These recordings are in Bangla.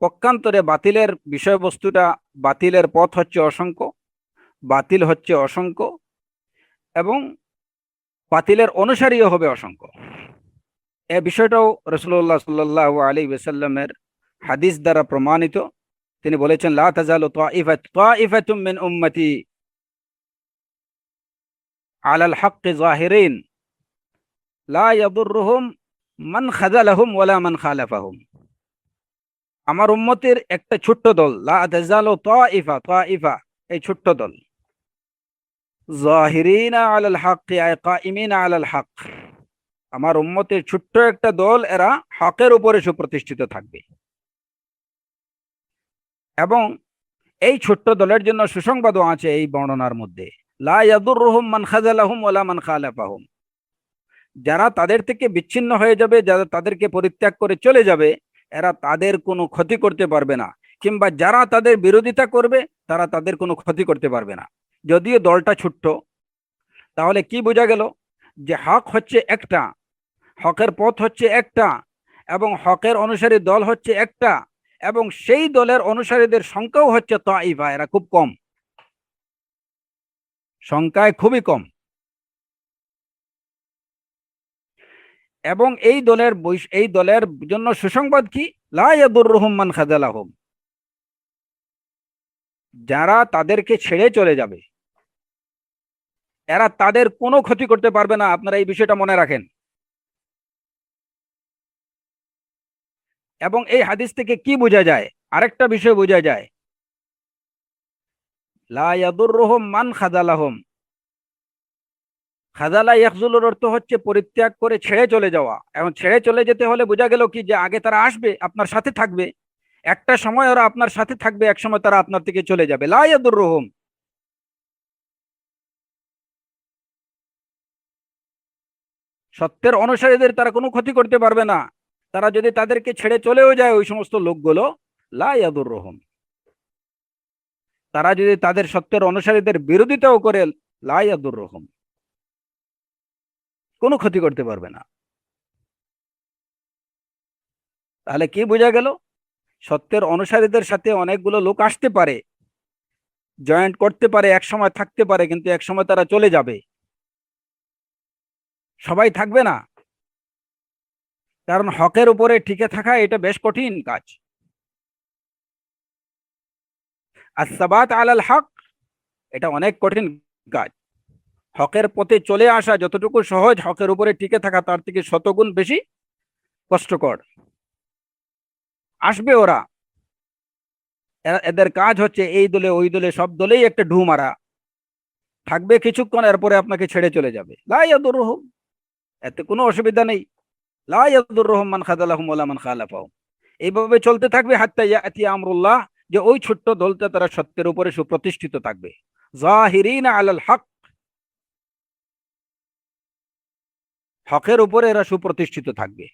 পক্ষান্তরে বাতিলের বিষয়বস্তুটা, বাতিলের পথ হচ্ছে অসংখ্য, বাতিল হচ্ছে অসংখ্য, এবং বাতিলের অনুসারীও হবে অসংখ্য। এ বিষয়টাও রাসূলুল্লাহ সাল্লাল্লাহু আলাইহি ওয়াসাল্লামের হাদিস দ্বারা প্রমাণিত। তিনি বলেছেন, লা তাজালু তাইফাতুম মিন উম্মতি আলাল হাক্কি যাহিরিন লা ইয়াদুররুহুম মান খাযালাহুম ওয়ালা মান খালাফাহুম। আমার উম্মতের একটা ছোট্ট দল, লা তাজালু তাইফা, এই ছোট্ট দল, যাহিরিনা আলাল হাক্কি আই কাইমিনা আলাল হক, আমার উম্মতের ছোট্ট একটা দল, এরা হকের উপরে সুপ্রতিষ্ঠিত থাকবে। এবং এই ছোট্ট দলের জন্য সুসংবাদও আছে এই বর্ণনার মধ্যে, লা ইয়াদুররুহুম মান খাযালাহুম ওয়ালা মান খালাফাহুম, যারা তাদের থেকে বিচ্ছিন্ন হয়ে যাবে, যারা তাদেরকে পরিত্যাগ করে চলে যাবে, এরা তাদের কোনো ক্ষতি করতে পারবে না, কিংবা যারা তাদের বিরোধিতা করবে তারা তাদের কোনো ক্ষতি করতে পারবে না। যদিও দলটা ছোট্ট, তাহলে কি বোঝা গেল? যে হক হচ্ছে একটা, হকের পথ হচ্ছে একটা, এবং হকের অনুসারী দল হচ্ছে একটা, এবং সেই দলের অনুসারীদের সংখ্যাও হচ্ছে তাইফা, এরা খুব কম, সংখ্যায় খুবই কম। এবং এই দলের জন্য সুসংবাদ কি? লা ইয়াদুররুহুম মান খাযালাহুম, যারা তাদেরকে ছেড়ে চলে যাবে এরা তাদের কোনো ক্ষতি করতে পারবে না। আপনারা এই বিষয়টা মনে রাখেন। এবং এই হাদিস থেকে কি বোঝা যায়? আরেকটা বিষয় বোঝা যায়, লা ইয়াদুররুহুম মান খাযালাহুম, খাযালা ইয়াখযুলুর অর্থ হচ্ছে পরিত্যাগ করে ছেড়ে চলে যাওয়া। এখন ছেড়ে চলে যেতে হলে বোঝা গেল কি, যে আগে তারা আসবে, আপনার সাথে থাকবে, একটা সময় ওরা আপনার সাথে থাকবে, এক সময় তারা আপনার থেকে চলে যাবে। লা ইয়াদুররুহুম, সত্যের অনুসারীদের তারা কোনো ক্ষতি করতে পারবে না। তারা যদি তাদেরকে ছেড়ে চলেও যায়, ওই সমস্ত লোকগুলো, লা ইয়াদুররুহুম, তারা যদি তাদের সত্যের অনুসারীদের বিরোধিতাও করে, লা ইয়াদুররুহুম, কোনো ক্ষতি করতে পারবে না। তাহলে কি বোঝা গেল? সত্যের অনুসারীদের সাথে অনেকগুলো লোক আসতে পারে, জয়েন্ট করতে পারে, এক সময় থাকতে পারে, কিন্তু এক সময় তারা চলে যাবে, সবাই থাকবে না। কারণ হকের উপরে টিকে থাকা এটা বেশ কঠিন কাজ। আসসাবাত আলাল হক, এটা অনেক কঠিন কাজ। হকের পথে চলে আসা যতটুকু সহজ, হকের উপরে টিকে থাকা তার থেকে শতগুণ বেশি কষ্টকর। আসবে ওরা, এদের কাজ হচ্ছে এই দলে ওই দলে সব দলেই একটা ঢু মারা, থাকবে কিছুক্ষণ, এরপরে আপনাকে ছেড়ে চলে যাবে। লা ইয়াদুররুহুম, এতে কোনো অসুবিধা নেই। লা ইয়াদুররুহুম মান খাযালাহুম ওয়ালা মান খালাফাহুম, এইভাবে চলতে থাকবে হাত্তা ইয়াতি আমরুল্লাহ, যে ওই ছোট্ট দলটা তারা সত্যের উপরে সুপ্রতিষ্ঠিত থাকবে। যাহিরিনা আলাল হক, হকের উপরে এরা সুপ্রতিষ্ঠিত থাকবে।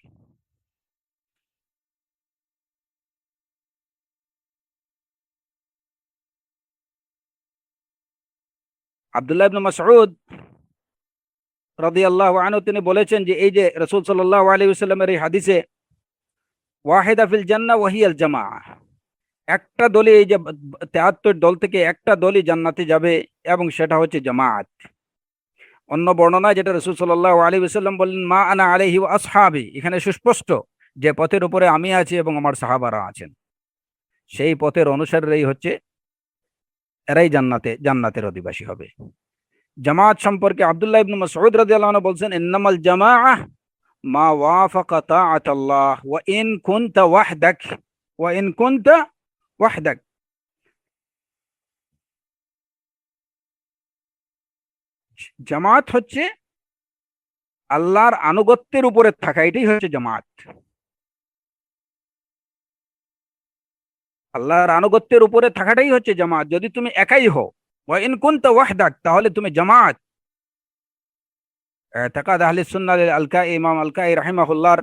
আব্দুল্লাহ ইবনে মাসউদ রাদিয়াল্লাহু আনহু তিনি বলেছেন যে, এই যে রাসূল সাল্লাল্লাহু আলাইহি ওয়াসাল্লামের এই হাদিসে, ওয়াহিদা ফিল জান্নাহ ওয়া হিয়াল জামাআহ, একটা দলে, এই যে 73 দল থেকে একটা দলই জান্নাতে যাবে, এবং সেটা হচ্ছে জামাত। অন্য বর্ণনায় যেটা রাসূল সাল্লাল্লাহু আলাইহি ওয়াসাল্লাম বললেন, মা আনা আলাইহি ওয়া আসহাবি, এখানে সুস্পষ্ট যে পথের উপরে আমি আছি এবং আমার সাহাবারা আছেন, সেই পথের অনুসারীরাই হচ্ছে, এরাই জান্নাতের অধিবাসী হবে। জামাত সম্পর্কে আব্দুল্লাহ ইবনে মাসউদ রাদিয়াল্লাহু আনহু বলছেন, ইন্নামাল জামাআহ মা ওয়াফাকা তাআতাল্লাহ ওয়া ইন কুনতা ওয়াহদাক, ওয়া ইন কুনতা ওয়াহদাক, জামাত হচ্ছে আল্লাহর আনুগত্যের উপরে থাকা, এটাই হচ্ছে জামাত। আল্লাহর আনুগত্যের উপরে থাকাটাই হচ্ছে জামাত। যদি তুমি একাই হও, ওয়া ইন কুনতা ওয়াহদাক, তাহলে তুমি জামাত। ইতিকাদ আহলে সুন্নাহ আল-কাই, ইমাম আল-কাই রাহিমাহুল্লাহর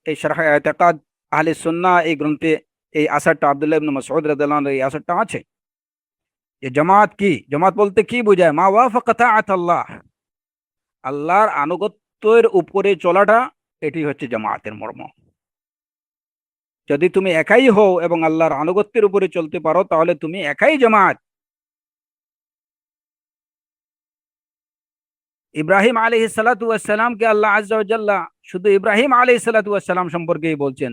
এই শারহ ইতিকাদ আহলে সুন্নাহ এই গ্রন্থে এই আসরটা, আব্দুল্লাহ ইবনে মাসউদ রাদিয়াল্লাহু আনহু এই আসরটা আছে। যে জামাত কি, জামাত বলতে কি বোঝায়? মা ওয়াফাকা তাআতাল্লাহ, আল্লাহর আনুগত্যের উপরে চলাটা, এটি হচ্ছে জামাতের মর্ম। যদি তুমি একাই হও এবং আল্লাহর আনুগত্যের উপরে চলতে পারো তাহলে তুমি একাই জামাত। ইব্রাহিম আলাইহিস সালাতু ওয়াস সালামকে আল্লাহ আজ্জা ওয়া জাল্লা শুধু ইব্রাহিম আলাইহিস সালাতু ওয়াস সালাম সম্পর্কেই বলছেন,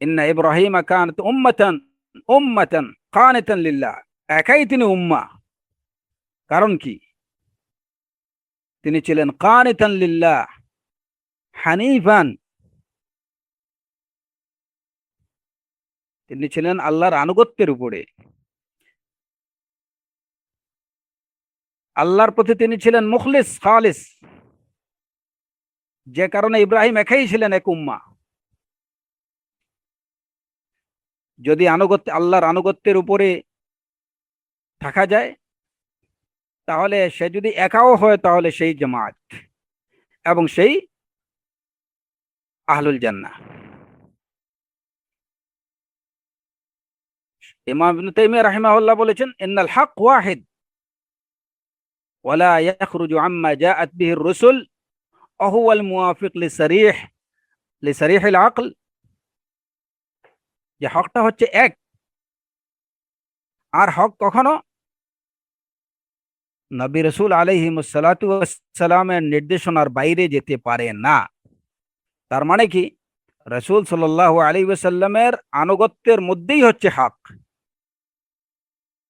ইন্না ইব্রাহিম কানাত উম্মাতান উম্মাতান কানিতান লিল্লাহ। একাই তিনি উম্মাহ। কারণ কি? তিনি ছিলেন কানিতান লিল্লাহ হানিফান, তিনি ছিলেন আল্লাহর আনুগত্যের উপরে, আল্লাহর প্রতি তিনি ছিলেন মুখলিস খালিস। যে কারণে ইব্রাহিম একাই ছিলেন এক উম্মাহ। যদি আল্লাহর আনুগত্যের উপরে থাকা যায় তাহলে সে যদি একাও হয় তাহলে সেই জামাত এবং সেই আহলুল জান্নাহ। ইমাম ইবনে তাইমিয়া রাহিমাহুল্লাহ বলেছেন, ইন্নাল হক ওয়াহিদ ওয়ালা ইয়াখরুজু আম্মা জাআত বিহি আর-রুসুল ওয়া হুয়া আল-মুওয়াফিক লিসারিহিল আকল। যে হকটা হচ্ছে এক, আর হক কখনো নবী রাসূল আলাইহিমুস সালাতু ওয়াস সালামের নির্দেশনার বাইরে যেতে পারে না। তার মানে কি? রাসূল সাল্লাল্লাহু আলাইহি ওয়াসাল্লামের আনুগত্যের মধ্যেই হচ্ছে হক,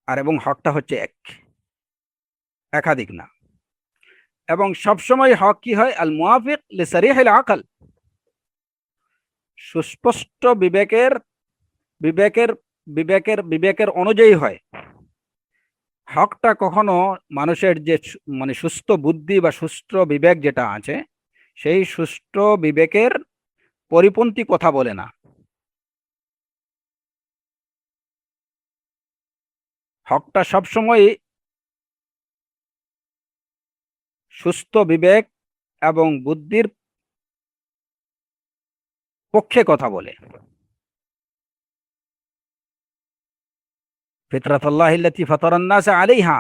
আর এবং হকটা হচ্ছে এক, একাধিক না। এবং সবসময় হক কি হয়? আল মুওয়াফিক লিসারিহিল আকল, সুস্পষ্ট বিবেকের বিবেকের বিবেকের অনুযায়ী হয়। হকটা কখনো মানুষের যে মানে সুস্থ বুদ্ধি বা সুস্থ বিবেক যেটা আছে সেই সুস্থ বিবেকের পরিপন্থী কথা বলে না। হকটা সবসময় সুস্থ বিবেক এবং বুদ্ধির পক্ষে কথা বলে। ফিতরাতুল্লাহিল্লাতী ফাতারান নাস আলাইহা,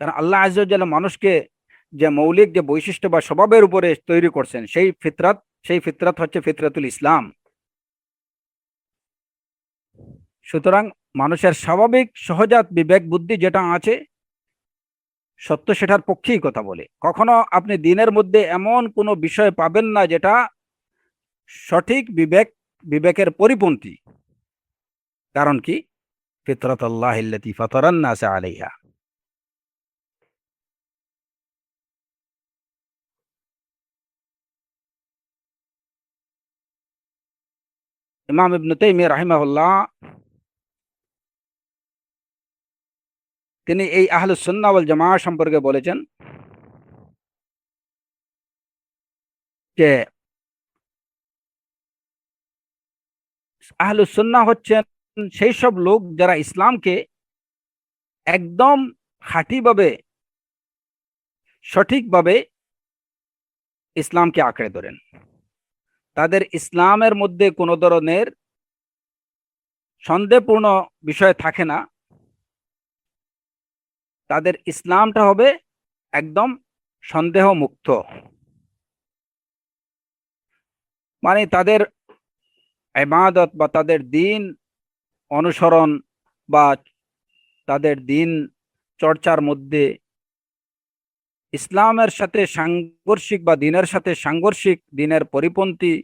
কারণ আল্লাহ আযজা ওয়া জাল্লা মানুষকে যে মৌলিক যে বৈশিষ্ট্য বা স্বভাবের উপরে তৈরি করছেন সেই ফিতরাত হচ্ছে ফিতরাতুল ইসলাম। সুতরাং মানুষের স্বাভাবিক সহজাত বিবেক বুদ্ধি যেটা আছে সত্য সেটার পক্ষেই কথা বলে। কখনো আপনি দিনের মধ্যে এমন কোনো বিষয় পাবেন না যেটা সঠিক বিবেকের পরিপন্থী। কারণ কি? ফিতরাতুল্লাহিল্লাতী ফাতারান নাস আলাইহা। ইমাম ইবনে তাইমিয়া রাহিমাহুল্লাহ তিনি এই আহলুস সুন্নাহ ওয়াল জামাআহ সম্পর্কে বলেছেন যে আহলুস সুন্নাহ হচ্ছেন সেই সব লোক যারা ইসলামকে একদম খাঁটিভাবে সঠিকভাবে ইসলামকে আঁকড়ে ধরেন। তাদের ইসলামের মধ্যে কোনো ধরনের সন্দেহপূর্ণ বিষয় থাকে না। তাদের ইসলামটা হবে একদম সন্দেহ মুক্ত। মানে তাদের ইবাদত বা তাদের দিন অনুসরণ বা তাদের দিন চর্চার মধ্যে ইসলামের সাথে সাংঘর্ষিক বা দিনের সাথে সাংঘর্ষিক, দিনের পরিপন্থী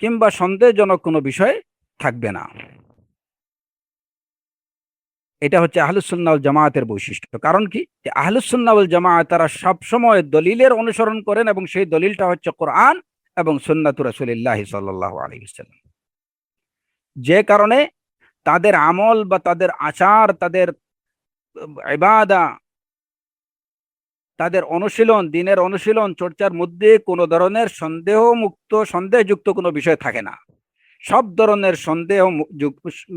কিংবা সন্দেহজনক কোনো বিষয় থাকবে না। এটা হচ্ছে আহলুস সুন্নাহ ওয়াল জামায়াতের বৈশিষ্ট্য। কারণ কি? যে আহলুস সুন্নাহ ওয়াল জামায়াত তারা সবসময় দলিলের অনুসরণ করেন এবং সেই দলিলটা হচ্ছে কোরআন এবং সুন্নাতু রাসূলিল্লাহি সাল্লাল্লাহু আলাইহি ওয়াসাল্লাম। যে কারণে তাদের আমল বা তাদের আচার, তাদের ইবাদা, তাদের অনুশীলন, দিনের অনুশীলন চর্চার মধ্যে কোনো ধরনের সন্দেহযুক্ত কোনো বিষয় থাকে না। সব ধরনের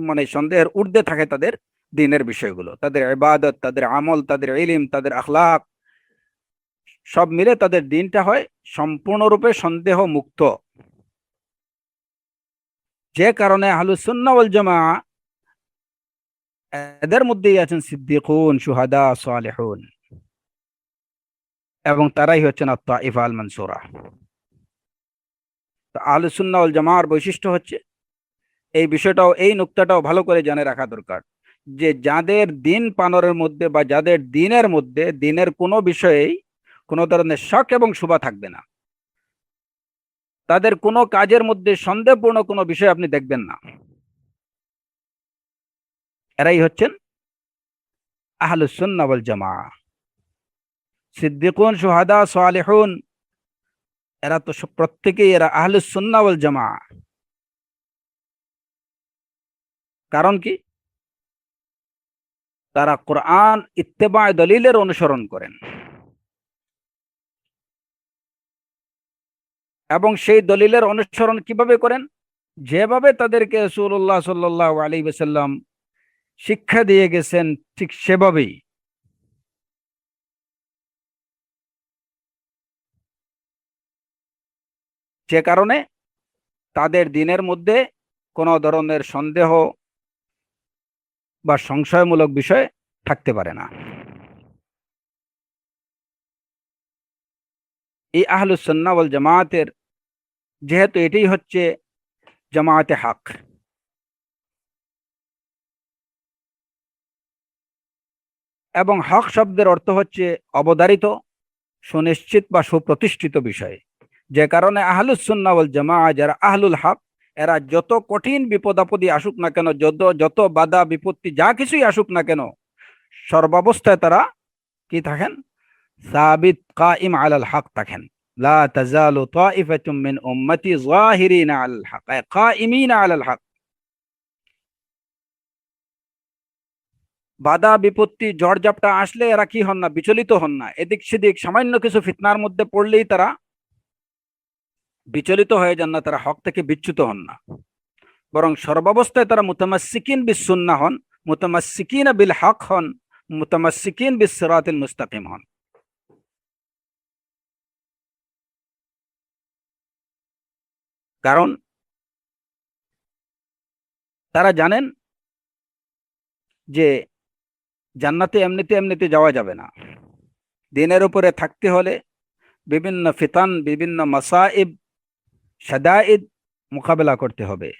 মানে সন্দেহের ঊর্ধ্বে থাকে তাদের দিনের বিষয়গুলো, তাদের ইবাদত, তাদের আমল, তাদের ইলম, তাদের আখলাক, সব মিলে তাদের দিনটা হয় সম্পূর্ণরূপে সন্দেহ মুক্ত। যে কারণে আহলুস সুন্নাহ ওয়াল জামাআহ এদের মধ্যেই আছেন সিদ্দিকুন, শুহাদা, সালেহুন, এবং তারাই হচ্ছেন আত-তাইফা আল মানসুরা। তো আহলুস সুন্নাহ ওয়াল জামাআর বৈশিষ্ট্য হচ্ছে এই বিষয়টাও, এই নুকতাটাও ভালো করে জেনে রাখা দরকার, যে যাদের দিন পালনের মধ্যে বা যাদের দিনের মধ্যে দিনের কোনো বিষয়েই কোনো ধরনের শক এবং শুবা থাকবে না, তাদের কোনো কাজের মধ্যে সন্দেহপূর্ণ কোনো বিষয় আপনি দেখবেন না, এরাই হচ্ছেন আহলুস সুন্নাহ ওয়াল জামাআহ। সিদ্দিকুন, শুহাদা, সালেহুন, এরা তো প্রত্যেকেই এরা আহলুস সুন্নাহ ওয়াল জামাআহ। কারণ কি? তারা কোরআন ইত্তেবা দলিলের অনুসরণ করেন এবং সেই দলিলের অনুসরণ কিভাবে করেন? যেভাবে তাদেরকে রাসূলুল্লাহ সাল্লাল্লাহু আলাইহি ওয়াসাল্লাম শিক্ষা দিয়ে গেছেন ঠিক সেভাবেই। যে কারণে তাদের দিনের মধ্যে কোনো ধরনের সন্দেহ বা সংশয়মূলক বিষয় থাকতে পারে না। এই আহলুস সুন্নাহ ওয়াল জামায়াতের, যেহেতু এটাই হচ্ছে জামায়াতে হক, এবং হক শব্দের অর্থ হচ্ছে অবধারিত, সুনিশ্চিত বা সুপ্রতিষ্ঠিত বিষয়। যে কারণে আহলুস সুন্নাহ ওয়াল জামাআহ, যারা আহলুল হক, এরা যত কঠিন বিপদ আপদে আসুক না কেন, যত যত বাধা বিপত্তি যা কিছুই আসুক না কেন, সর্বাবস্থায় তারা কি থাকেন? সাবিত কাইম আলাল হক থাকেন। লা তাজালু তাইফাতুম মিন উম্মতি যাহিরিনা আলাল হক, কাইমিনা আলাল হক। বাধা বিপত্তি ঝড়ঝাপটা আসলে এরা কি হন না? বিচলিত হন না। এদিক সেদিক সামান্য কিছু ফিতনার মধ্যে পড়লেই তারা বিচলিত হয়ে যান না, তারা হক থেকে বিচ্যুত হন না, বরং সর্বাবস্থায় তারা মুতামাসসিকিন বিস সুন্নাহ হন, মুতামাসসিকিন বিল হক হন, মুতামাসসিকিন বিস সিরাতিল মুস্তাকিম হন। কারণ তারা জানেন যে জান্নাতে এমনিতে এমনিতে যাওয়া যাবে না। দিনের উপরে থাকতে হলে বিভিন্ন ফিতান, বিভিন্ন মাসাইব, শাদাইদ মোকাবেলা করতে হবে।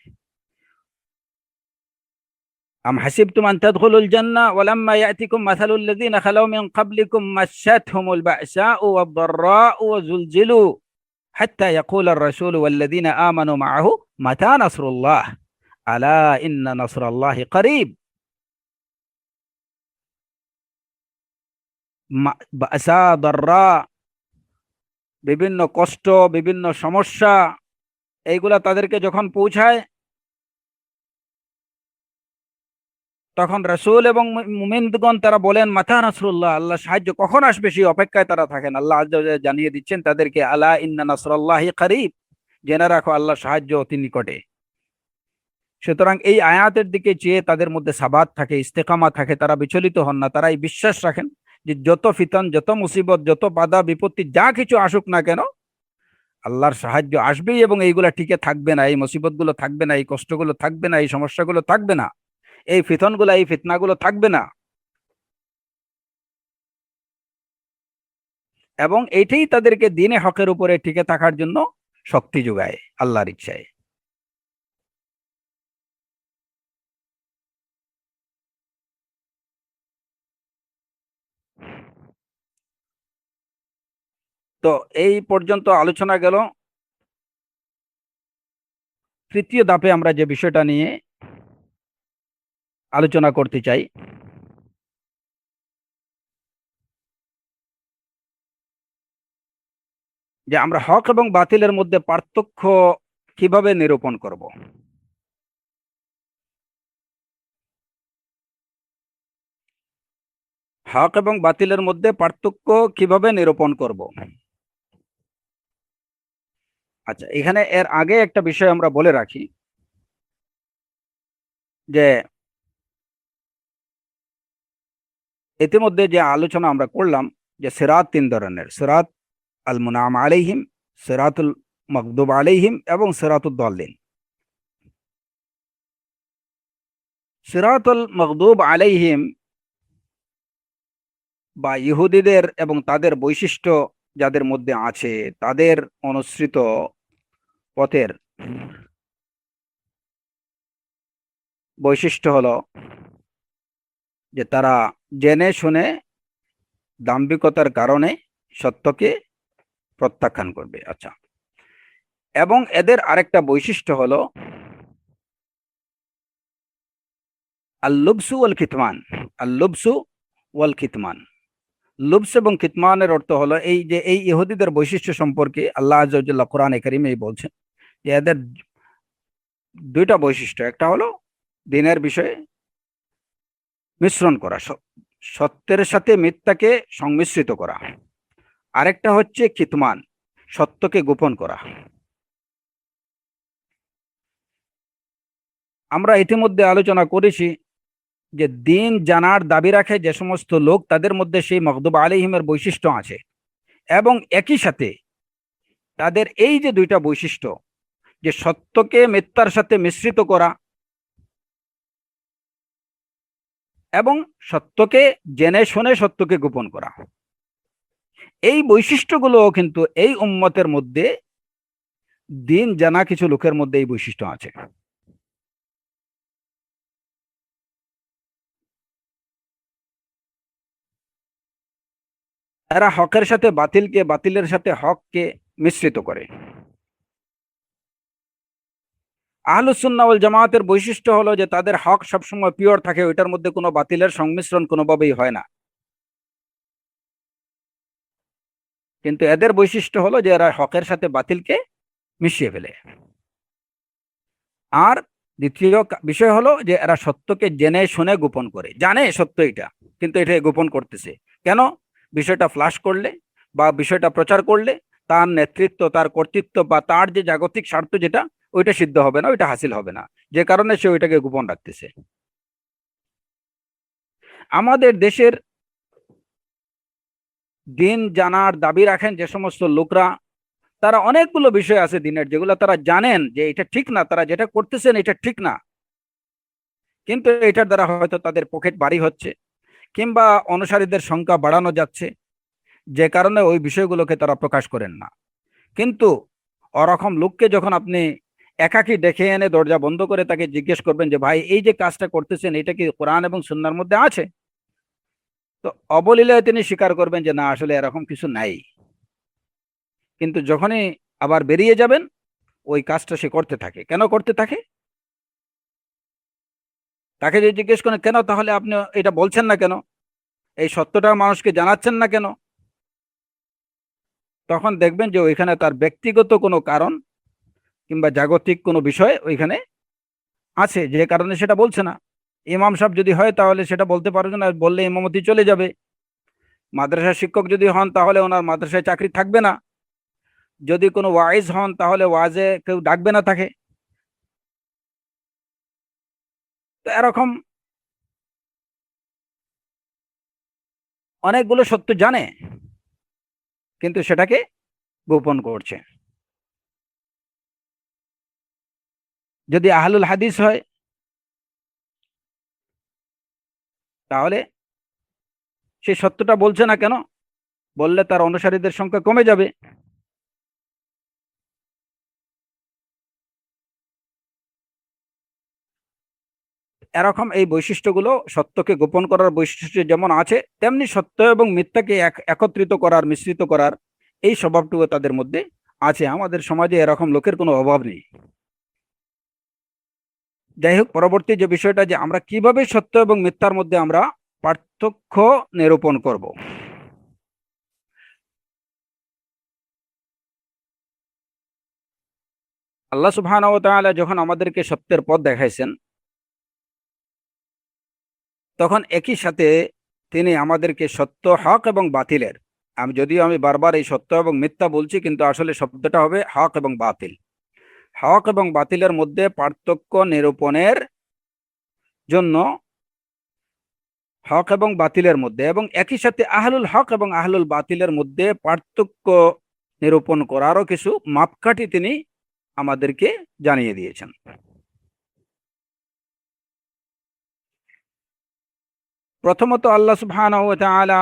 আম হাসিবতুম আন তাদখুলুল জান্নাহ ওয়ালাম্মা ইয়াতিকুম মাসালুল লাযিনা খালাউ মিন ক্বাবলিকুম মাসসাতহুমুল বা'সাউ ওয়াদ-দাররাউ ওয়া যুলজিলু হাত্তা ইয়াকুলার রাসূলু ওয়াল্লাযিনা আমানু মা'আহু মাতা নাসরুল্লাহ আলা ইন্না নাসরাল্লাহি করিব। বা'সা, দাররা, বিভিন্ন কষ্ট, বিভিন্ন সমস্যা, এইগুলা তাদেরকে যখন পৌঁছায়, তখন রাসূল এবং মুমিনগণ তারা বলেন মাতা নাসরুল্লাহ, আল্লাহ সাহায্য কখন আসবে সেই অপেক্ষায় তারা থাকেন। আল্লাহ আযজা ওয়া জাল্লা জানিয়ে দিচ্ছেন তাদেরকে, আলা ইন্না নাসরাল্লাহি করিব, জেনে রাখো আল্লাহ সাহায্য অতি নিকটে। সুতরাং এই আয়াতের দিকে চেয়ে তাদের মধ্যে সাবাত থাকে, ইস্তেকামা থাকে, তারা বিচলিত হন না, তারা এই বিশ্বাস রাখেন যে যত ফিতন, যত মুসিবত, যত বাধা বিপত্তি যা কিছু আসুক না কেন, আল্লাহর সাহায্য আসবেই এবং এইগুলা টিকে থাকবে না, এই মুসিবতগুলো থাকবে না, এই কষ্টগুলো থাকবে না, এই সমস্যাগুলো থাকবে না, এই ফিতনগুলো, এই ফিতনাগুলো থাকবে না। এবং এইটাই তাদেরকে দিনে হকের উপরে টিকে থাকার জন্য শক্তি যোগায় আল্লাহর ইচ্ছায়। তো এই পর্যন্ত আলোচনা গেল। তৃতীয় ধাপে আমরা যে বিষয়টা নিয়ে আলোচনা করতে চাই, যে আমরা হক এবং বাতিলের মধ্যে পার্থক্য কিভাবে নিরূপণ করব। হক এবং বাতিলের মধ্যে পার্থক্য কিভাবে নিরূপণ করব। আচ্ছা, এখানে এর আগে একটা বিষয় আমরা বলে রাখি, যে ইতিমধ্যে যে আলোচনা আমরা করলাম, যে সিরাত তিন ধরনের: সিরাত আল মুনআম আলাইহিম, সিরাতুল মাগদুব আলাইহিম এবং সিরাতুদ দাল্লিন। সিরাতুল মাগদুব আলাইহিম বা ইহুদিদের এবং তাদের বৈশিষ্ট্য যাদের মধ্যে আছে, তাদের অনুসৃত পথের বৈশিষ্ট্য হলো যে তারা জেনে শুনে দাম্ভিকতার কারণে সত্যকে প্রত্যাখ্যান করবে। আচ্ছা, এবং এদের আরেকটা বৈশিষ্ট্য হলো আল্লুবসু ওয়াল খিতমান। আল্লুবসু ওয়াল খিতমান, লুবস এবং খিতমানের অর্থ হলো এই যে এই ইহুদিদের বৈশিষ্ট্য সম্পর্কে আল্লাহ আযজা ওয়া জাল্লা কোরআনে কারীমে বলছেন যে এদের দুইটা বৈশিষ্ট্য, একটা হলো দিনের বিষয়ে মিশ্রণ করা, সত্যের সাথে মিথ্যাকে সংমিশ্রিত করা, আরেকটা হচ্ছে খিতমান, সত্যকে গোপন করা। আমরা ইতিমধ্যে আলোচনা করেছি যে দিন জানার দাবি রাখে যে সমস্ত লোক, তাদের মধ্যে সেই মাগদুব আলাইহিমের বৈশিষ্ট্য আছে, এবং একই সাথে তাদের এই যে দুইটা বৈশিষ্ট্য, যে সত্যকে মিথ্যার সাথে মিশ্রিত করা এবং সত্যকে জেনে শুনে সত্যকে গোপন করা, এই বৈশিষ্ট্যগুলো কিন্তু এই উম্মতের মধ্যে, দিন জানা কিছু লোকের মধ্যে এই বৈশিষ্ট্য আছে। এরা হকের সাথে বাতিলকে, বাতিলের সাথে হককে মিশ্রিত করে। আহলুস সুন্নাহ ওয়াল জামাতের বৈশিষ্ট্য হলো যে তাদের হক সবসময় পিওর থাকে, ওইটার মধ্যে কোনো বাতিলের সংমিশ্রণ কোনোভাবেই হয় না। কিন্তু এদের বৈশিষ্ট্য হলো যে এরা হকের সাথে বাতিলকে মিশিয়ে ফেলে। আর দ্বিতীয় বিষয় হলো যে এরা সত্যকে জেনে শুনে গোপন করে, জানে সত্য এটা, কিন্তু এটা গোপন করতেছে কেন? বিষয়টা ফ্লাশ করলে বা বিষয়টা প্রচার করলে তার নেতৃত্ব, তার কর্তৃত্ব বা তার যে জাগতিক স্বার্থ যেটা, ওইটা সিদ্ধ হবে না, ওইটা হাসিল হবে না, যে কারণে সে ওইটাকে গোপন রাখতেছে। আমাদের দেশের দিন জানার দাবি রাখেন যে সমস্ত লোকরা, তারা অনেকগুলো বিষয় আছে দিনের যেগুলো তারা জানেন যে এটা ঠিক না, তারা যেটা করতেছেন এটা ঠিক না, কিন্তু এটার দ্বারা হয়তো তাদের পকেট ভারী হচ্ছে কিংবা অনুসারীদের সংখ্যা বাড়ানো যাচ্ছে, যে কারণে ওই বিষয়গুলোকে তারা প্রকাশ করেন না। কিন্তু ওরকম লোককে যখন আপনি একাকী ডেকে এনে দরজা বন্ধ করে তাকে জিজ্ঞেস করবেন যে ভাই এই যে কাজটা করতেছেন এটা কি কোরআন এবং সুন্নাহর মধ্যে আছে, তো অবলীলে তিনি স্বীকার করবেন যে না, আসলে এরকম কিছু নাই। কিন্তু যখনই আবার বেরিয়ে যাবেন, ওই কাজটা সে করতে থাকে। কেন করতে থাকে? তাকে যদি জিজ্ঞেস করেন কেন, তাহলে আপনি এটা বলছেন না কেন, এই সত্যটা মানুষকে জানাচ্ছেন না কেন, তখন দেখবেন যে ওইখানে তার ব্যক্তিগত কোনো কারণ কিংবা জাগতিক কোনো বিষয় ওইখানে আছে, যে কারণে সেটা বলছে না। ইমাম সাহেব যদি হয় তাহলে সেটা বলতে পারবে না, বললে ইমামতি চলে যাবে। মাদ্রাসার শিক্ষক যদি হন তাহলে ওনার মাদ্রাসায় চাকরি থাকবে না। যদি কোনো ওয়াইজ হন তাহলে ওয়াজে কেউ ডাকবে না তাকে। তো এরকম অনেকগুলো সত্য জানে, কিন্তু সেটাকে গোপন করছে। যদি আহলুল হাদিস হয় তাহলে সে সত্যটা বলছে না কেন? বললে তার অনুসারীদের সংখ্যা কমে যাবে। এরকম এই বৈশিষ্ট্যগুলো, সত্যকে গোপন করার বৈশিষ্ট্য যেমন আছে, তেমনি সত্য এবং মিথ্যাকে একত্রিত করার, মিশ্রিত করার এই স্বভাবটুকু তাদের মধ্যে আছে। আমাদের সমাজে এরকম লোকের কোনো অভাব নেই। যাই হোক, পরবর্তী যে বিষয়টা, যে আমরা কিভাবে সত্য এবং মিথ্যার মধ্যে আমরা পার্থক্য নিরূপণ করব। আল্লাহ সুবহানাহু ওয়া তাআলা যখন আমাদেরকে সত্যের পথ দেখাইছেন, তখন একই সাথে তিনি আমাদেরকে সত্য, হক এবং বাতিলের, যদিও আমি বারবার এই সত্য এবং মিথ্যা বলছি, কিন্তু আসলে শব্দটা হবে হক এবং বাতিল। হক এবং বাতিলের মধ্যে পার্থক্য নিরূপণের জন্য, হক এবং বাতিলের মধ্যে, এবং একই সাথে আহলুল হক এবং আহলুল বাতিলের মধ্যে পার্থক্য নিরূপণ করারও কিছু মাপকাঠি তিনি আমাদেরকে জানিয়ে দিয়েছেন। প্রথমত আল্লাহ সুবহানাহু ওয়া তাআলা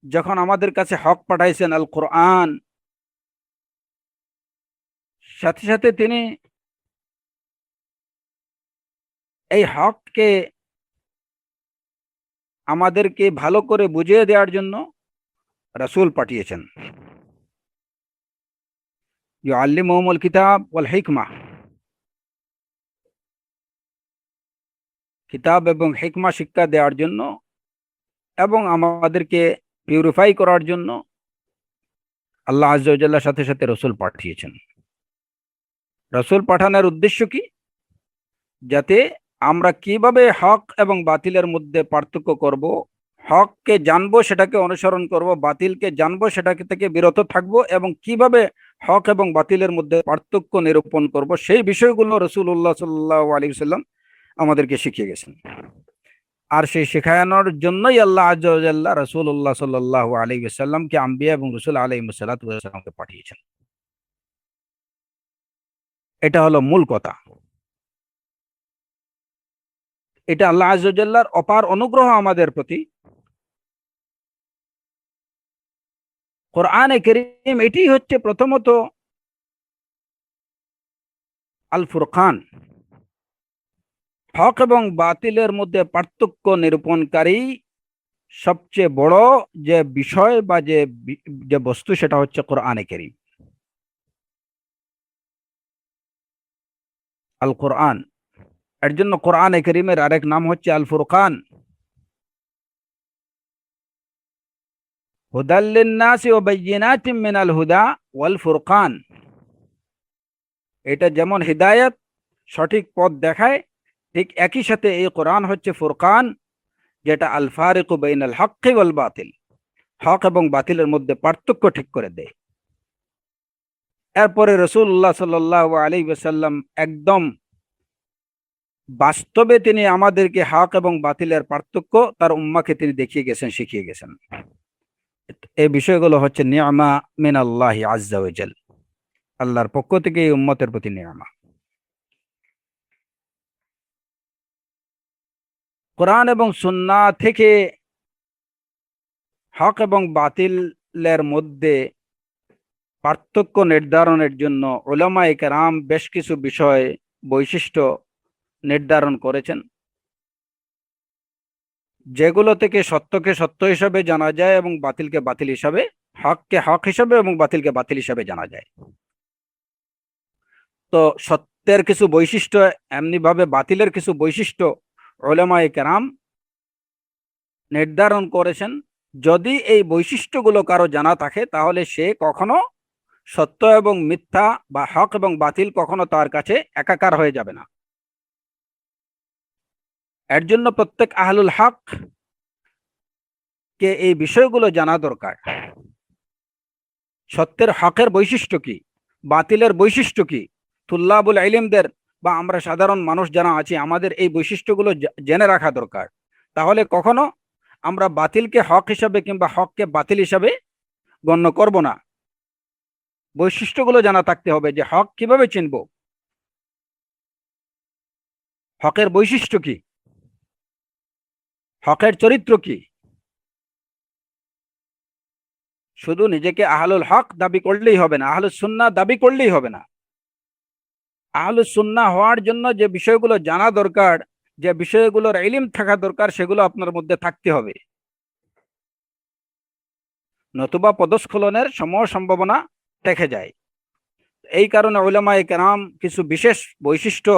যখন আমাদের কাছে হক পাঠাইছেন আল কোরআন, সাথে সাথে তিনি এই হককে আমাদেরকে ভালো করে বুঝিয়ে দেওয়ার জন্য রাসূল পাঠিয়েছেন। ইউআল্লিমুহুমুল কিতাব ওয়াল হিকমা, কিতাব এবং হিকমা শিক্ষা দেওয়ার জন্য এবং আমাদেরকে পিউরিফাই করার জন্য আল্লাহ আযজা ওয়া জাল্লার সাথে সাথে রসুল পাঠিয়েছেন। রসুল পাঠানোর উদ্দেশ্য কি? যাতে আমরা কিভাবে হক এবং বাতিলের মধ্যে পার্থক্য করব, হককে জানবো সেটাকে অনুসরণ করব, বাতিলকে জানবো সেটাকে থেকে বিরত থাকব, এবং কিভাবে হক এবং বাতিলের মধ্যে পার্থক্য নিরূপণ করব সেই বিষয়গুলো রাসূলুল্লাহ সাল্লাল্লাহু আলাইহি ওয়াসাল্লাম আমাদেরকে শিখিয়ে গেছেন। আর সেই শেখানোর জন্যই আল্লাহ আযজা ওয়া জাল্লা রাসূলুল্লাহ সাল্লাল্লাহু আলাইহি ওয়াসাল্লামকে আম্বিয়া এবং রাসূল আলাইহিস সালাতু ওয়াস সালামকে পাঠিয়েছেন। এটা হলো মূল কথা। এটা আল্লাহ আযজা ওয়া জাল্লার অপার অনুগ্রহ আমাদের প্রতি। কোরআনে কারীম এটি হচ্ছে প্রথমত আল ফুরকান, হক এবং বাতিলের মধ্যে পার্থক্য নিরূপণকারী সবচেয়ে বড় যে বিষয় বা যে বস্তু সেটা হচ্ছে কোরআনে কারীম, আল কোরআন। এর জন্য কোরআনে কারীমের আরেক নাম হচ্ছে আল ফুরকান। হুদাল লিন-নাসি ওয়া বায়্যিনাতিম মিনাল হুদা ওয়াল ফুরকান। এটা যেমন হিদায়াত, সঠিক পথ দেখায়, ঠিক একই সাথে এই কোরআন হচ্ছে ফুরকান, যেটা আল ফারিকু বাইনাল হক্কি ওয়াল বাতিল, হক এবং বাতিলের মধ্যে পার্থক্য ঠিক করে দেয়। এরপরে রাসূলুল্লাহ সাল্লাল্লাহু আলাইহি ওয়াসাল্লাম একদম বাস্তবে তিনি আমাদেরকে হক এবং বাতিলের পার্থক্য তার উম্মাকে তিনি দেখিয়ে গেছেন, শিখিয়ে গেছেন। এই বিষয়গুলো হচ্ছে নি'মা মিনাল্লাহি আযজা ওয়া জাল, আল্লাহর পক্ষ থেকে এই উম্মতের প্রতি নি'মা। কোরআন এবং সুন্নাহ থেকে হক এবং বাতিলের মধ্যে পার্থক্য নির্ধারণের জন্য উলামায়ে কেরাম বেশ কিছু বিষয় বৈশিষ্ট্য নির্ধারণ করেছেন, যেগুলো থেকে সত্যকে সত্য হিসাবে জানা যায় এবং বাতিলকে বাতিল হিসাবে, হককে হক হিসাবে এবং বাতিলকে বাতিল হিসাবে জানা যায়। তো সত্যের কিছু বৈশিষ্ট্য, এমনি ভাবে বাতিলের কিছু বৈশিষ্ট্য উলামায়ে কেরাম নির্ধারণ করেছেন। যদি এই বৈশিষ্ট্যগুলো কারো জানা থাকে তাহলে সে কখনো সত্য এবং মিথ্যা বা হক এবং বাতিল কখনো তার কাছে একাকার হয়ে যাবে না। এর জন্য প্রত্যেক আহলুল হক কে এই বিষয়গুলো জানা দরকার। সত্যের হকের বৈশিষ্ট্য কি, বাতিলের বৈশিষ্ট্য কি, তুল্লাবুল ইলমদের বা আমরা সাধারণ মানুষ যারা আছি আমাদের এই বৈশিষ্ট্যগুলো জেনে রাখা দরকার। তাহলে কখনো আমরা বাতিলকে হক হিসাবে কিংবা হককে বাতিল হিসাবে গণ্য করব না। বৈশিষ্ট্যগুলো জানা থাকতে হবে যে হক কিভাবে চিনব, হকের বৈশিষ্ট্য কি, হকের চরিত্র কি। শুধু নিজেকে আহলুল হক দাবি করলেই হবে না, আহলুস সুন্নাহ দাবি করলেই হবে না। আহলুস সুন্নাহ হওয়ার জন্য যে বিষয়গুলো জানা দরকার, যে বিষয়গুলোর ইলম থাকা দরকার, সেগুলো আপনার মধ্যে থাকতে হবে, নতুবা পদস্খলনের সম্ভাবনা থেকে যায়। এই কারণে উলামায়ে কেরাম কিছু বিশেষ বৈশিষ্ট্য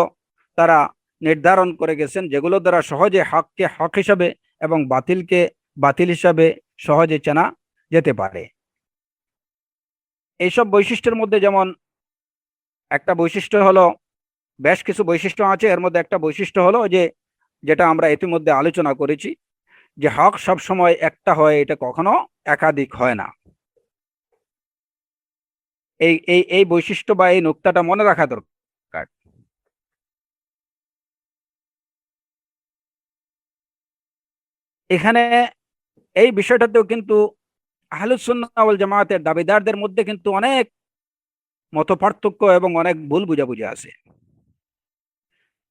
তারা নির্ধারণ করে গেছেন, যেগুলো দ্বারা সহজে হককে হক হিসাবে এবং বাতিলকে বাতিল হিসাবে সহজে চেনা যেতে পারে। এইসব বৈশিষ্ট্যের মধ্যে যেমন একটা বৈশিষ্ট্য হলো, বেশ কিছু বৈশিষ্ট্য আছে, এর মধ্যে একটা বৈশিষ্ট্য হলো যে যেটা আমরা ইতিমধ্যে আলোচনা করেছি, যে হক সব সময় একটা হয়, এটা কখনো একাধিক হয় না। এই এই এই বৈশিষ্ট্য বা এই নুকতাটা মনে রাখা দরকার। এখানে এই বিষয়টাতেও কিন্তু আহলুস সুন্নাহ ওয়াল জামাতের দাবিদারদের মধ্যে কিন্তু অনেক মতপার্থক্য এবং অনেক ভুল বুঝাবুঝি আছে।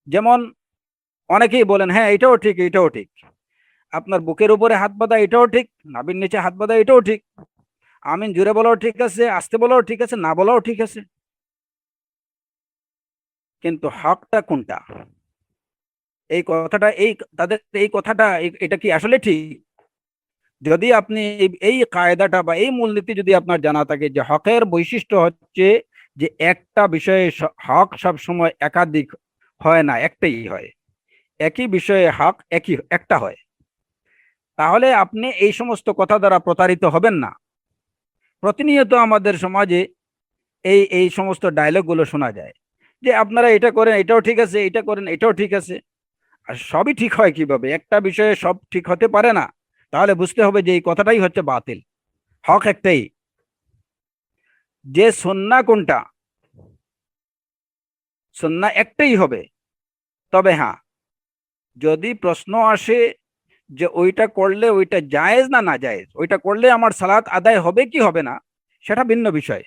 যেমন অনেকেই বলেন হ্যাঁ এটাও ঠিক, এটাও ঠিক, আপনার বুকের উপরে হাত বাঁধা এটাও ঠিক, নাভির নিচে হাত বাঁধা এটাও ঠিক, আমিন জুড়ে বলাও ঠিক আছে, আস্তে বলাও ঠিক আছে, না বলাও ঠিক আছে। কিন্তু হকটা কোনটা, এই কথাটা, তাদের এই কথাটা, এটা কি আসলে ঠিক? যদি আপনি এই কায়দাটা বা এই মূলনীতি যদি আপনার জানা থাকে যে হকের বৈশিষ্ট্য হচ্ছে যে একটা বিষয়ে হক সব সময় একাধিক হয় না, একটাই হয়, একই বিষয়ে হক একটা হয়, তাহলে আপনি এই সমস্ত কথা দ্বারা প্রতারিত হবেন না। প্রতিনিয়ত আমাদের সমাজে এই এই সমস্ত ডায়লগ গুলো শোনা যায় যে আপনারা এটা করেন এটাও ঠিক আছে, এটা করেন এটাও ঠিক আছে। আর সবই ঠিক হয় কিভাবে? একটা বিষয়ে সব ঠিক হতে পারে না। তাহলে বুঝতে হবে যে এই কথাটাই হচ্ছে বাতিল, হক একটাই। যে সুন্নাহ কোনটা? সুন্নাহ একটাই হবে। তবে হ্যাঁ, যদি প্রশ্ন আসে যে ওইটা করলে ওইটা জায়েজ না না জায়েজ, ওইটা করলে আমার সালাত আদায় হবে কি হবে না, সেটা ভিন্ন বিষয়।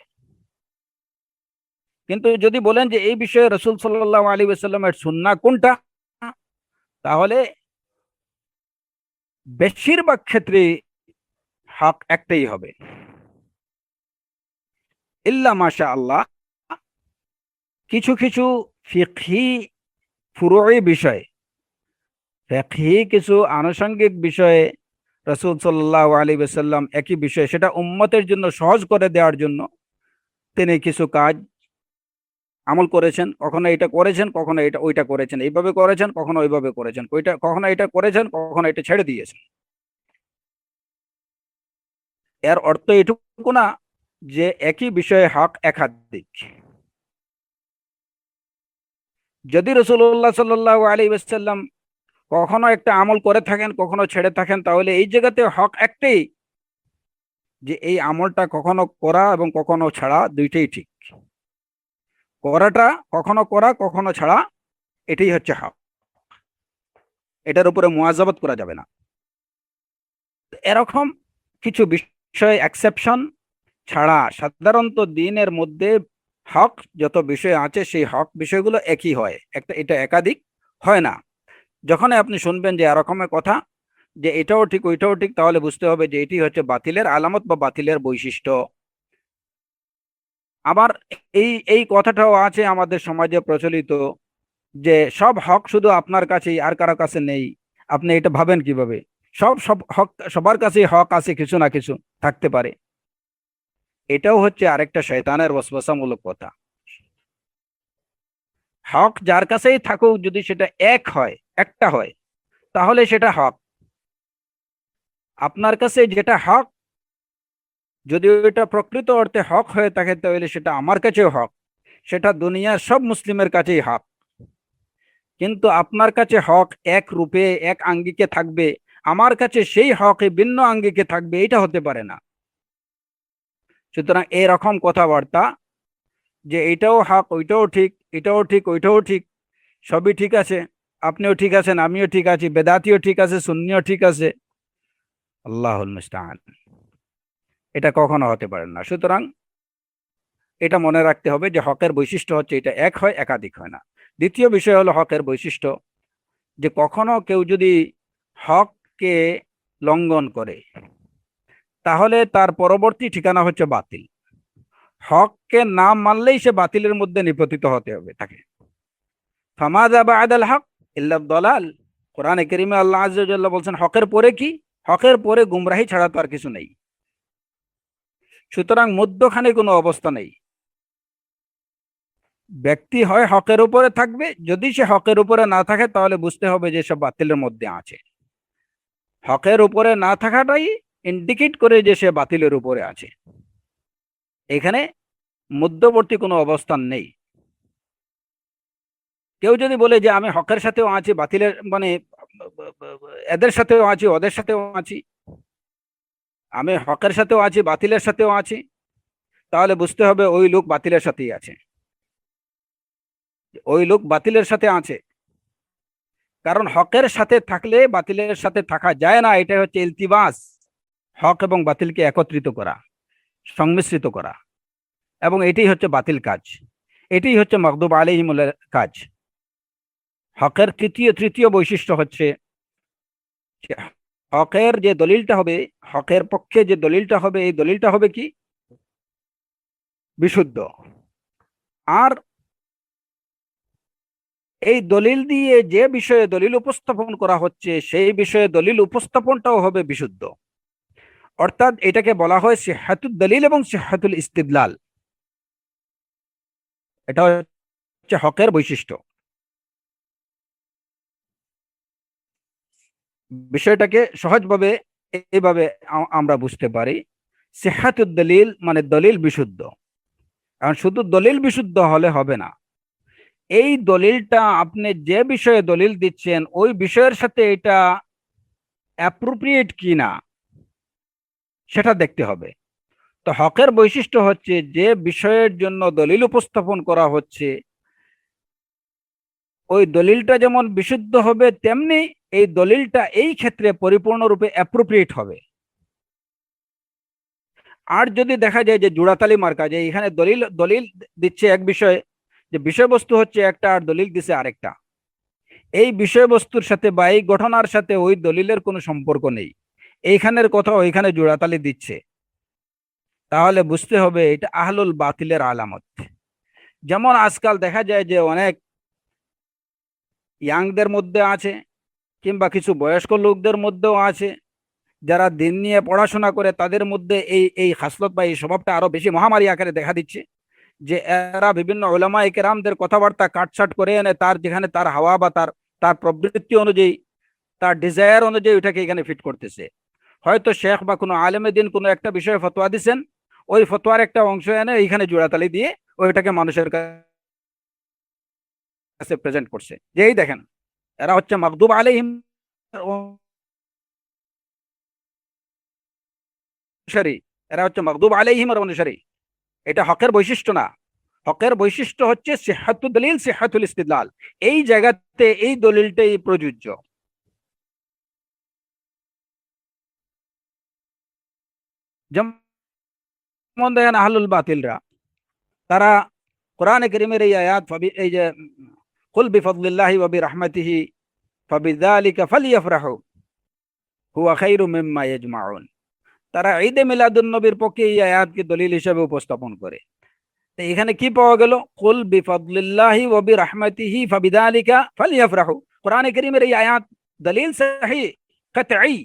কিন্তু যদি বলেন যে এই বিষয়ে রসুল সাল্লাল্লাহু আলাইহি ওয়াসাল্লামের সুন্নাহ কোনটা, তাহলে বেশিরভাগ ক্ষেত্রে হক একটাই হবে, ইল্লা মাশা আল্লাহ। কিছু কিছু ফিকহি ফুরুই বিষয়, ফিকহি কিছু আনুষঙ্গিক বিষয়ে রাসূল সাল্লাল্লাহু আলাইহি ওয়াসাল্লাম একই বিষয়, সেটা উম্মতের জন্য সহজ করে দেওয়ার জন্য তিনি কিছু কাজ আমল করেছেন। কখনো এটা করেছেন, কখনো এটা ওইটা করেছেন, এইভাবে করেছেন, কখনো ওইভাবে করেছেন, ওইটা কখনো এটা করেছেন, কখনো এটা ছেড়ে দিয়েছেন। এর অর্থ এটুকু না যে একই বিষয়ে হক একাধিক। যদি রাসূলুল্লাহ সাল্লাল্লাহু আলাইহি ওয়াসাল্লাম কখনো একটা আমল করে থাকেন, কখনো ছেড়ে থাকেন, তাহলে এই জায়গাতে হক একটাই, যে এই আমলটা কখনো করা এবং কখনো ছাড়া দুইটাই ঠিক। করাটা কখনো করা কখনো ছাড়া, এটাই হচ্ছে হক। এটার উপরে মুয়াজাবাত করা যাবে না। এরকম কিছু বিষয় এক্সেপশন ছাড়া সাধারণত দিনের মধ্যে হক যত বিষয় আছে সেই হক বিষয়গুলো একই হয়, এটা একাধিক হয় না। যখন আপনি শুনবেন যে এরকমের কথা, যে এটাও ঠিক ওইটাও ঠিক, তাহলে বুঝতে হবে যে এটি হচ্ছে বাতিলের আলামত বা বাতিলের বৈশিষ্ট্য। আবার এই এই কথাটাও আছে আমাদের সমাজে প্রচলিত যে সব হক শুধু আপনার কাছেই, আর কারো কাছে নেই। আপনি এটা ভাবেন কিভাবে? সব সব হক সবার কাছেই হক আছে, কিছু না কিছু থাকতে পারে। এটাও হচ্ছে আরেকটা শয়তানের ওয়াসওয়াসামূলক কথা। হক যার কাছেই থাকুক, যদি সেটা এক হয়, একটা হয়, তাহলে সেটা হক। আপনার কাছে যেটা হক, যদি ওইটা প্রকৃত অর্থে হক হয়ে থাকে, তাহলে সেটা আমার কাছেও হক, সেটা দুনিয়ার সব মুসলিমের কাছেই হক। কিন্তু আপনার কাছে হক এক রূপে এক আঙ্গিকে থাকবে, আমার কাছে সেই হক ভিন্ন আঙ্গিকে থাকবে, এটা হতে পারে না। সুতরাং এরকম কথাবার্তা যে এটাও হক ওইটাও ঠিক, এটাও ঠিক ওইটাও ঠিক, সবই ঠিক আছে, আপনিও ঠিক আছেন আমিও ঠিক আছি, বেদাতিও ঠিক আছে সুন্নিও ঠিক আছে, আল্লাহুল মুস্তাআন, এটা কখনো হতে পারে না। সুতরাং এটা মনে রাখতে হবে যে হকের বৈশিষ্ট্য হচ্ছে এটা এক হয়, একাধিক হয় না। দ্বিতীয় বিষয় হলো হকের বৈশিষ্ট্য, যে কখনো কেউ যদি হককে লঙ্ঘন করে, তাহলে তার পরবর্তী ঠিকানা হচ্ছে বাতিল। হককে না মানলেই সে বাতিলের মধ্যে নিপতিত হতে হবে তাকে। ফামাযা বা'দাল হক ইল্লা দালাল। কোরআনে কারীমে আল্লাহ আযজা ওয়া জাল্লা বলছেন হকের পরে কি? হকের পরে গুমরাহি ছাড়া তো আর কিছু নেই। সুতরাং মধ্যখানে কোনো অবস্থা নেই। ব্যক্তি হয় হকের উপরে থাকবে, যদি সে হকের উপরে না থাকে তাহলে বুঝতে হবে যে সে বাতিলের মধ্যে আছে। হকের উপরে না থাকাটাই ইন্ডিকেট করে যে সে বাতিলের উপরে আছে। এখানে মধ্যবর্তী কোনো অবস্থান নেই। কেউ যদি বলে যে আমি হকের সাথেও আছি, বাতিলের মানে এদের সাথেও আছি ওদের সাথেও আছি, আমি হকের সাথেও আছি বাতিলের সাথেও আছি, তাহলে বুঝতে হবে ওই লোক বাতিলের সাথেই আছে, ওই লোক বাতিলের সাথে আছে। কারণ হকের সাথে থাকলে বাতিলের সাথে থাকা যায় না, এটা হচ্ছে ইলতিবাস, হক এবং বাতিলকে একত্রিত করা, সংমিশ্রিত করা, এবং এটাই হচ্ছে বাতিল কাজ, এটাই হচ্ছে মাগদুব আলাইহিমের কাজ। হকের তৃতীয় বৈশিষ্ট্য হচ্ছে যে হকের যে দলিলটা হবে, হকের পক্ষে যে দলিলটা হবে, এই দলিলটা হবে কি? বিশুদ্ধ। আর এই দলিল দিয়ে যে বিষয়ে দলিল উপস্থাপন করা হচ্ছে সেই বিষয়ে দলিল উপস্থাপনটাও হবে বিশুদ্ধ। অর্থাৎ এটাকে বলা হয় সিহাতুদ দলিল এবং সিহাতুল ইস্তিদলাল। এটা হচ্ছে হকের বৈশিষ্ট্য। বিষয়টাকে সহজভাবে এইভাবে আমরা বুঝতে পারি, সিহাতুদ দলিল মানে দলিল বিশুদ্ধ। কারণ শুধু দলিল বিশুদ্ধ হলে হবে না, এই দলিলটা আপনি যে বিষয়ে দলিল দিচ্ছেন ওই বিষয়ের সাথে এটা অ্যাপ্রোপ্রিয়েট কিনা সেটা দেখতে হবে। তো হকের বৈশিষ্ট্য হচ্ছে যে বিষয়ের জন্য দলিল উপস্থাপন করা হচ্ছে ওই দলিলটা যেমন বিশুদ্ধ হবে, তেমনি এই দলিলটা এই ক্ষেত্রে পরিপূর্ণরূপে অ্যাপ্রোপ্রিয়েট হবে। আর যদি দেখা যায় যে জোড়াতালি মার্কা, যে এখানে দলিল দলিল দিচ্ছে এক বিষয়ে, যে বিষয়বস্তু হচ্ছে একটা আর দলিল দিচ্ছে আরেকটা, এই বিষয়বস্তুর সাথে বা এই ঘটনার সাথে ওই দলিলের কোনো সম্পর্ক নেই, এইখানের কথা ওইখানে জোড়াতালি দিচ্ছে, তাহলে বুঝতে হবে এটা আহলুল বাতিলের আলামত। যেমন আজকাল দেখা যায় যে অনেক ইয়াংদের মধ্যে আছে, কিংবা কিছু বয়স্ক লোকদের মধ্যেও আছে, যারা দিন নিয়ে পড়াশোনা করে তাদের মধ্যে এই এই খাসলত বা এই স্বভাবটা আরো বেশি মহামারী আকারে দেখা দিচ্ছে, যে এরা বিভিন্ন ওলামা কেরামদের কথাবার্তা কাটছাট করে এনে তার যেখানে তার হাওয়া বা তার তার প্রবৃত্তি অনুযায়ী, তার ডিজায়ার অনুযায়ী ওইটাকে এখানে ফিট করতেছে। হয়তো শেখ বা কোনো আলেমে দিন কোনো একটা বিষয়ে ফতোয়া দিচ্ছেন, ওই ফতোয়ার একটা অংশ এনে এইখানে জোড়াতালি দিয়ে ওইটাকে মানুষের কাছে প্রেজেন্ট করছে, যে এই দেখেন এরা হচ্ছে মাগদুব আলাইহিম অনুসারী, এরা হচ্ছে মাগদুব আলাইহিমের অনুসারী। এটা হকের বৈশিষ্ট্য না। হকের বৈশিষ্ট্য হচ্ছে সিহাতুদ দলিল সিহাতুল ইস্তিদলাল, এই জায়গাতে এই দলিলটাই প্রযোজ্য। যেমন দেখেন আহলুল বাতিলরা, তারা কোরআনে কারীমের এই আয়াত এই যে কুল বিফাদলিল্লাহি ওয়া বিরহমাতিহি ফাবিযালিকা ফালইফরাহু হুয়া খায়রুম মিম্মা ইয়াজমাউন, তারা ঈদে মিলাদুন নবীর পক্ষে এই আয়াতকে দলিল হিসেবে উপস্থাপন করে। তো এখানে কি পাওয়া গেল? কুল বিফাদলিল্লাহি ওয়া বিরহমাতিহি ফাবিযালিকা ফালইফরাহু। কোরআনে কারীমের এই আয়াত দলিল সহিহ কাতঈ,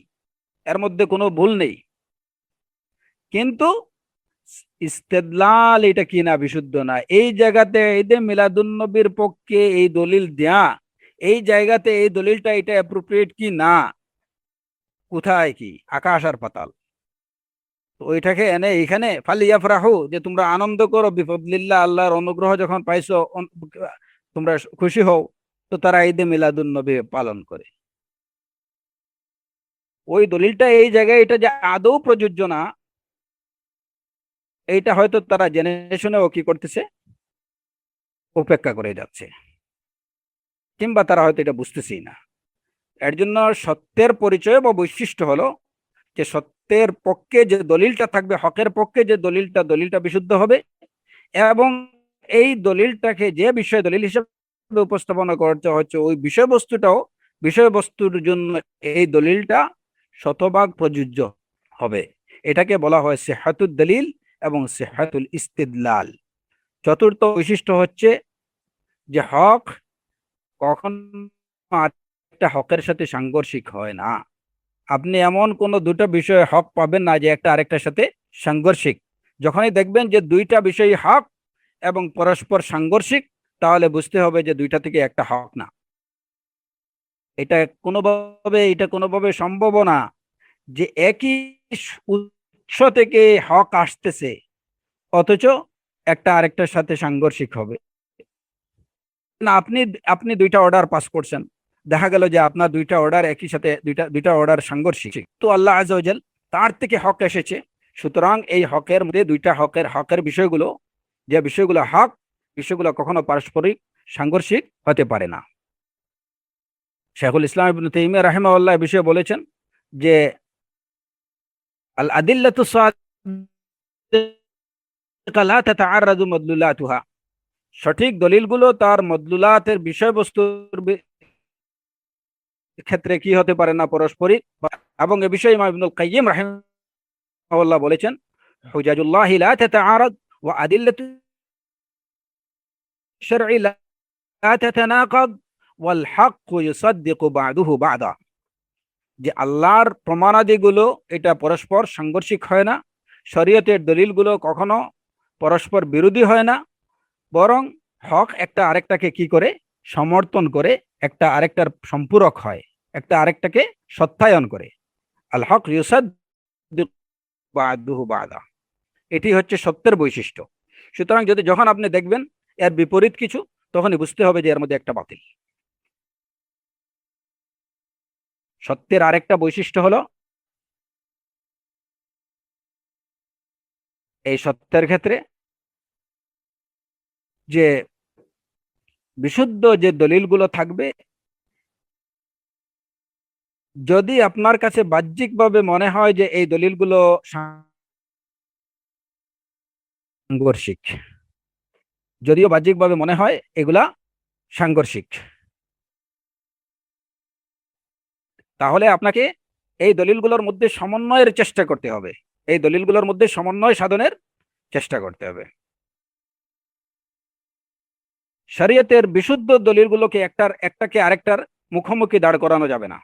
এর মধ্যে কোনো ভুল নেই, কিন্তু ইস্তেদলাল এটা কি না বিশুদ্ধ না। এই জায়গাতে ঈদে মিলাদুন নবীর পক্ষে এই দলিল দেয়া, এই জায়গাতে এই দলিলটা এটা অ্যাপ্রোপ্রিয়েট কি না, কোথায় কি আকাশ আর পাতাল। তো ওইটাকে এনে এখানে ফালিয়াফরাহু, যে তোমরা আনন্দ করো বিফদলিল্লাহ, আল্লাহর অনুগ্রহ যখন পাইছো তোমরা খুশি হও, তো তারা ঈদে মিলাদুন নবী পালন করে। ওই দলিলটা এই জায়গায় এটা যে আদৌ প্রযোজ্য না, এইটা হয়তো তারা জেনে শুনেও কি করতেছে, উপেক্ষা করে যাচ্ছে, কিংবা তারা হয়তো এটা বুঝতেছেই না। এর জন্য সত্যের পরিচয় বা বৈশিষ্ট্য হলো যে সত্যের পক্ষে যে দলিলটা থাকবে, হকের পক্ষে যে দলিলটা, দলিলটা বিশুদ্ধ হবে, এবং এই দলিলটাকে যে বিষয় দলিল হিসেবে উপস্থাপনা করতে হচ্ছে ওই বিষয়বস্তুটাও, বিষয়বস্তুর জন্য এই দলিলটা শতভাগ প্রযোজ্য হবে। এটাকে বলা হয় সিহাতুদ দলিল এবং সিহাতুল ইস্তিদলাল। চতুর্থ বৈশিষ্ট্য হচ্ছে যে হক কখন একটা হকের সাথে সাংঘর্ষিক হয় না। আপনি এমন কোন দুটো বিষয়ে হক পাবেন না যে একটা আরেকটার সাথে সাংঘর্ষিক। যখনই দেখবেন যে দুইটা বিষয় হক এবং পরস্পর সাংঘর্ষিক, তাহলে বুঝতে হবে যে দুইটা থেকে একটা হক না। এটা কোনোভাবে সম্ভব না যে একই উৎস থেকে হক আসতেছে অথচ একটা আরেকটার সাথে সাংঘর্ষিক হবে না। আপনি আপনি দুইটা অর্ডার পাস করছেন, দেখা গেল যে আপনার দুইটা অর্ডার একই সাথে দুইটা দুইটা অর্ডার সাংঘর্ষিক, তো আল্লাহ আযজা ওয়া জাল তার থেকে হক এসেছে। সুতরাং এই হকের মধ্যে দুইটা হকের হকের বিষয়গুলো, যে বিষয়গুলো হক, বিষয়গুলো কখনো পারস্পরিক সাংঘর্ষিক হতে পারে না। শেখুল ইসলাম ইবনে তাইমিয়া রাহিমাহুল্লাহ এই বিষয়ে বলেছেন যে আল আদিল্লাতু সাদিকা লা তাতাআররাদু মাদলুলাতুহা, সঠিক দলিলগুলো তার মদলুলাতের বিষয়বস্তুর ক্ষেত্রে কি হতে পারে না, পারস্পরিক। এবং এ বিষয়ে ইমাম ইবনুল কাইয়্যিম রাহিমাহুল্লাহ বলেছেন হুজাজুল্লাহি লা তাতাআরাদ ওয়া আদিল্লাতু শারঈ লা তাতানাকাদ ওয়াল হাক্কু ইউসাদ্দিকু বা'দুহু বা'দা, যে আল্লাহর প্রমাণাদিগুলো এটা পরস্পর সাংঘর্ষিক হয় না, শরীয়তের দলিলগুলো কখনো পরস্পর বিরোধী হয় না, বরং হক একটা আরেকটাকে কি করে সমর্থন করে, একটা আরেকটার সম্পূরক হয়, একটা আরেকটাকে সত্যায়ন করে। আল হক ইউসাদ্দিকু বা'দুহু বা'দা, এটি হচ্ছে সত্যের বৈশিষ্ট্য। সুতরাং যখন আপনি দেখবেন এর বিপরীত কিছু, তখনই বুঝতে হবে যে এর মধ্যে একটা বাতিল। সত্যের আরেকটা বৈশিষ্ট্য হলো, এই সত্যের ক্ষেত্রে যে বিশুদ্ধ যে দলিলগুলো থাকবে, যদি আপনার কাছে বাহ্যিকভাবে মনে হয় যে এই দলিলগুলো সাংঘর্ষিক, যদিও বাহ্যিকভাবে মনে হয় এগুলা সাংঘর্ষিক, তাহলে আপনাকে এই দলিলগুলোর মধ্যে সমন্বয়ের চেষ্টা করতে হবে, এই দলিলগুলোর মধ্যে সমন্বয় সাধনের চেষ্টা করতে হবে। শরীয়তের বিশুদ্ধ দলিলগুলোকে একটাকে আরেকটার মুখোমুখি দাঁড় করানো যাবে না।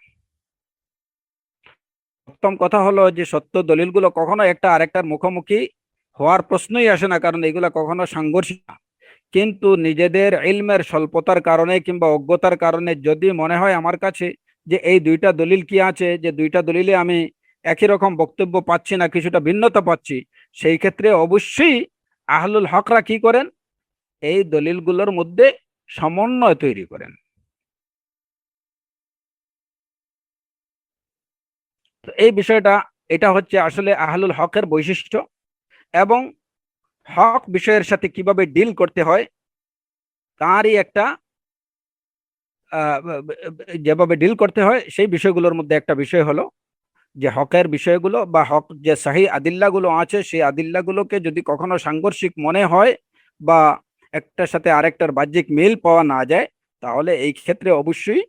প্রথম কথা হলো যে সত্য দলিলগুলো কখনো একটা আরেকটার মুখোমুখি হওয়ার প্রশ্নই আসে না, কারণ এগুলা কখনো সাংঘর্ষিক না। কিন্তু নিজেদের ইলমের স্বল্পতার কারণে কিংবা অজ্ঞতার কারণে যদি মনে হয় আমার কাছে যে এই দুইটা দলিল কি আছে, যে দুইটা দলিলে আমি একই রকম বক্তব্য পাচ্ছি না, কিছুটা ভিন্নতা পাচ্ছি, সেই ক্ষেত্রে অবশ্যই আহলুল হকরা কি করেন, এই দলিলগুলোর মধ্যে সমন্বয় তৈরি করেন। তো এই বিষয়টা, এটা হচ্ছে আসলে আহলুল হকের বৈশিষ্ট্য, এবং হক বিষয়ের সাথে কিভাবে ডিল করতে হয় তারই একটা যেভাবে ডিল করতে হয় সেই বিষয়গুলোর মধ্যে একটা বিষয় হলো যে হকের বিষয়গুলো বা হক যে সহি আদিল্লাগুলো আছে, সেই আদিল্লাগুলোকে যদি কখনো সাংঘর্ষিক মনে হয় বা একটার সাথে আরেকটার বাহ্যিক মিল পাওয়া না যায়, তাহলে এই ক্ষেত্রে অবশ্যই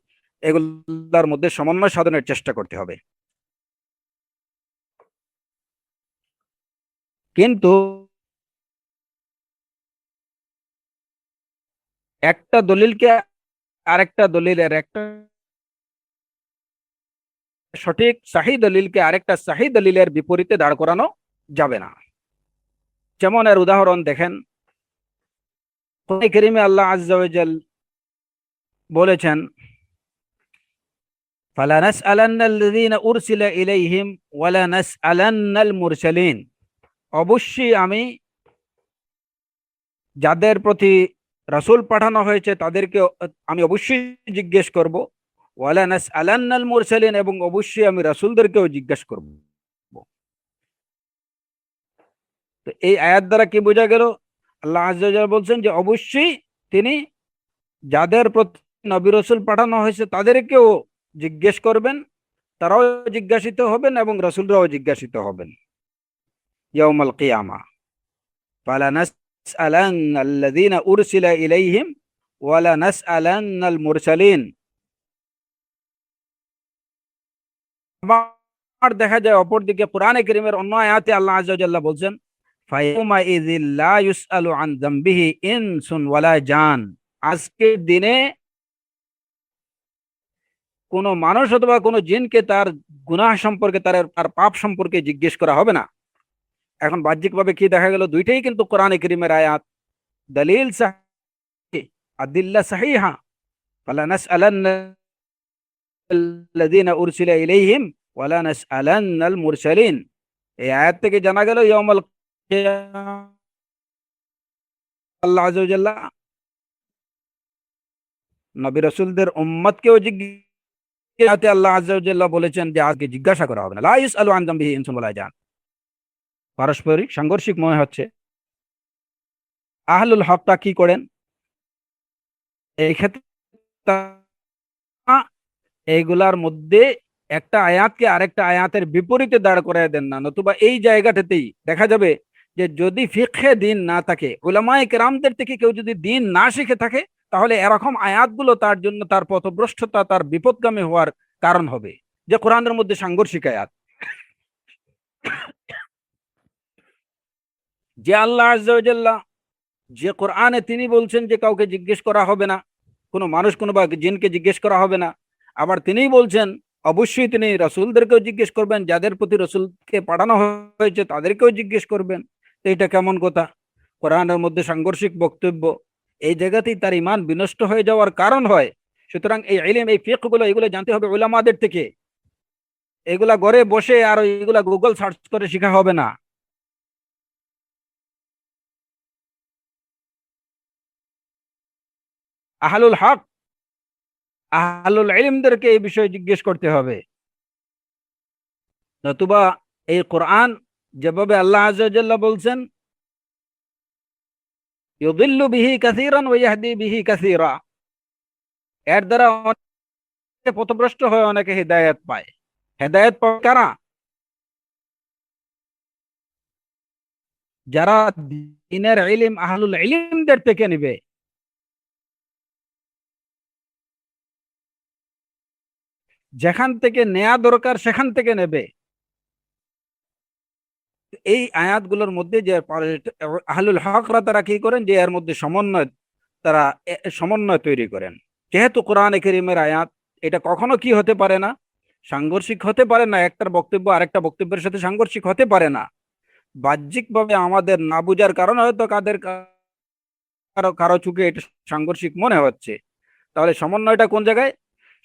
এগুলোর মধ্যে সমন্বয় সাধনের চেষ্টা করতে হবে। কিন্তু একটা দলিলকে আরেকটা দলিলের, একটা সঠিক সাহি দলিলকে আরেকটা সাহি দলিলের বিপরীতে দাঁড় করানো যাবে না। যেমন এর উদাহরণ দেখেন, কোরআনে কারীমে আল্লাহ আজ্জা ওয়া জাল বলেছেন, ফালানাসআলান্নাল্লাযীনা উরসিলা ইলাইহিম ওয়ালা নাসআলান্নাল মুরসালিন, অবশ্যই আমি যাদের প্রতি রাসূল পাঠানো হয়েছে তাদেরকে আমি অবশ্যই জিজ্ঞেস করব, ওয়ালা নাসআলান্নাল মুরসালিন, এবং অবশ্যই আমি রাসূলদেরকেও জিজ্ঞেস করব। তো এই আয়াত দ্বারা কি বোঝা গেল, আল্লাহ আজ্জা ওয়া জাল বলছেন যে অবশ্যই তিনি যাদের প্রতি নবী রাসূল পাঠানো হয়েছে তাদেরকেও জিজ্ঞেস করবেন, তারাও জিজ্ঞাসিত হবেন এবং রাসূলরাও জিজ্ঞাসিত হবেন ইয়াউমাল কিয়ামা। ফালানাসআলান্নাল্লাযীনা উরসিলা ইলাইহিম ওয়ালা নাসআলান্নাল মুরসালিন। আবার দেখা যায় অপরদিকে কোরআনে কারীমের অন্য আয়াতে আল্লাহ আযজা ওয়া জাল্লা বলছেন, ফায়াউমা ইযিল লা ইউসআলু আন যামবিহি ইনসুন ওয়ালা জান, আজকের দিনে কোনো মানুষ অথবা কোনো জিনকে তার গুনাহ সম্পর্কে, তার পাপ সম্পর্কে জিজ্ঞেস করা হবে না। এখন বাহ্যিকভাবে কি দেখা গেল, দুইটাই কিন্তু কোরআনে কারীমের আয়াত, দলিল সাহিহ, আদিল্লা সাহিহা। ফালানাসআলান্নাল্লাযীনা উরসিলা ইলাইহিম ওয়ালা নাসআলান্নাল মুরসালিন। এই আয়াত থেকে জানা গেল ইয়াউমাল কিয়ামাহ আল্লাহ আযজা ওয়া জাল্লা নবী রাসূলদের উম্মতকেও জিজ্ঞাসা, আল্লাহ আযজা ওয়া জাল্লা বলেছেন যে আজকে জিজ্ঞাসা করা হবে না, লা ইউসআলু আন যামবিহি ইনসুন ওয়ালা জান। পারস্পরিক সাংঘর্ষিক মনে হচ্ছে। আহলুল হকটা কি করেন এই ক্ষেত্রে, এইগুলার মধ্যে একটা আয়াতকে আরেকটা আয়াতের বিপরীতে দাঁড় করায় দেন না, নতুবা এই জায়গাটাতেই দেখা যাবে যে যদি ফিকহে দিন না থাকে, উলামায়ে কেরামদের থেকে কেউ যদি দিন না শিখে থাকে, তাহলে এরকম আয়াতগুলো তার জন্য তার পথভ্রষ্টতা, তার বিপদগামী হওয়ার কারণ হবে। যে কোরআনের মধ্যে সাংঘর্ষিক আয়াত, যে আল্লাহ আযজা ওয়া জাল্লা যে কোরআনে তিনি বলছেন যে কাউকে জিজ্ঞেস করা হবে না, কোনো মানুষ কোনো বা জিনকে জিজ্ঞেস করা হবে না। আবার তিনিই বলছেন অবশ্যই তিনি রসুলদেরকেও জিজ্ঞেস করবেন, যাদের প্রতি রসুলকে পাঠানো হয়েছে তাদেরকেও জিজ্ঞেস করবেন। তো এটা কেমন কথা? কোরআনের মধ্যে সাংঘর্ষিক বক্তব্য, এই জায়গাতেই তার ইমান বিনষ্ট হয়ে যাওয়ার কারণ হয়। সুতরাং এই ইলম, এই ফিকহ গুলো, এগুলো জানতে হবে উলামাদের থেকে। এগুলা ঘরে বসে আর এগুলা গুগল সার্চ করে শেখা হবে না। আহলুল হক, আহলুল ইলমদেরকে এই বিষয়ে জিজ্ঞেস করতে হবে। নতুবা এই কোরআন যেভাবে আল্লাহ আযজা ওয়া জাল্লা বলছেন, ইউদিল্লু বিহি কাসীরান ওয়া ইয়াহদি বিহি কাসীরা, এর দ্বারা অনেকে পথভ্রষ্ট হয়, অনেকে হেদায়েত পায়। হেদায়েত পায় কারা? যারা দ্বীনের ইলম আহলুল ইলমদের থেকে নেবে। যেখান থেকে নেয়া দরকার সেখান থেকে নেবে। এই আয়াতগুলোর মধ্যে যে আহলুল হকরা তারা কি করেন, যে এর মধ্যে সমন্বয়, তারা সমন্বয় তৈরি করেন। যেহেতু কোরআনে কারীমের আয়াত, এটা কখনো কি হতে পারে না, সাংঘর্ষিক হতে পারে না, একটার বক্তব্য আরেকটা বক্তব্যের সাথে সাংঘর্ষিক হতে পারে না। বাহ্যিকভাবে আমাদের না বুঝার কারণে হয়তো কারো কারো চোখে এটা সাংঘর্ষিক মনে হচ্ছে। তাহলে সমন্বয়টা কোন জায়গায়?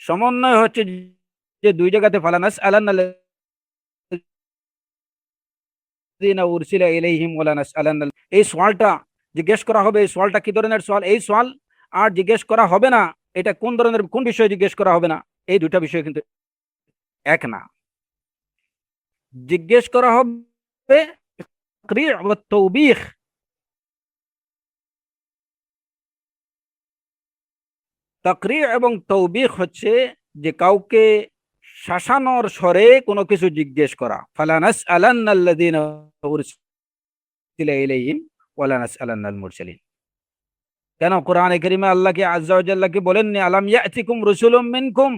সমন্বয় হচ্ছে যে দুই জায়গাতে, ফালানাস আলান্নাল্লাযীনা উরসিলা ইলাইহিম ওয়া লানাসআলান্নাল, এই সওয়ালটা জিজ্ঞেস করা হবে। এই সওয়ালটা কি ধরনের সওয়াল? এই সওয়াল আর জিজ্ঞেস করা হবে না, এটা কোন ধরনের, কোন বিষয়ে জিজ্ঞেস করা হবে না, এই দুটা বিষয় কিন্তু এক না। জিজ্ঞেস করা হবে তাকরীর ওয়া তাওবীখ। তাকরীর এবং তৌবিখ হচ্ছে যে কাউকে শাসানোর স্বরে কোনো কিছু জিজ্ঞেস করা। ফালানাস আলান্নাল্লাযীনা উরসিলা ইলাইহিম ওয়া লানাসআলান্নাল মুরসালিন। কেন কোরআনে কারীমে আল্লাহকে আযজা ওয়া জাল্লা কি বলেননি, আলাম ইয়াতিকুম রাসূলুম মিনকুম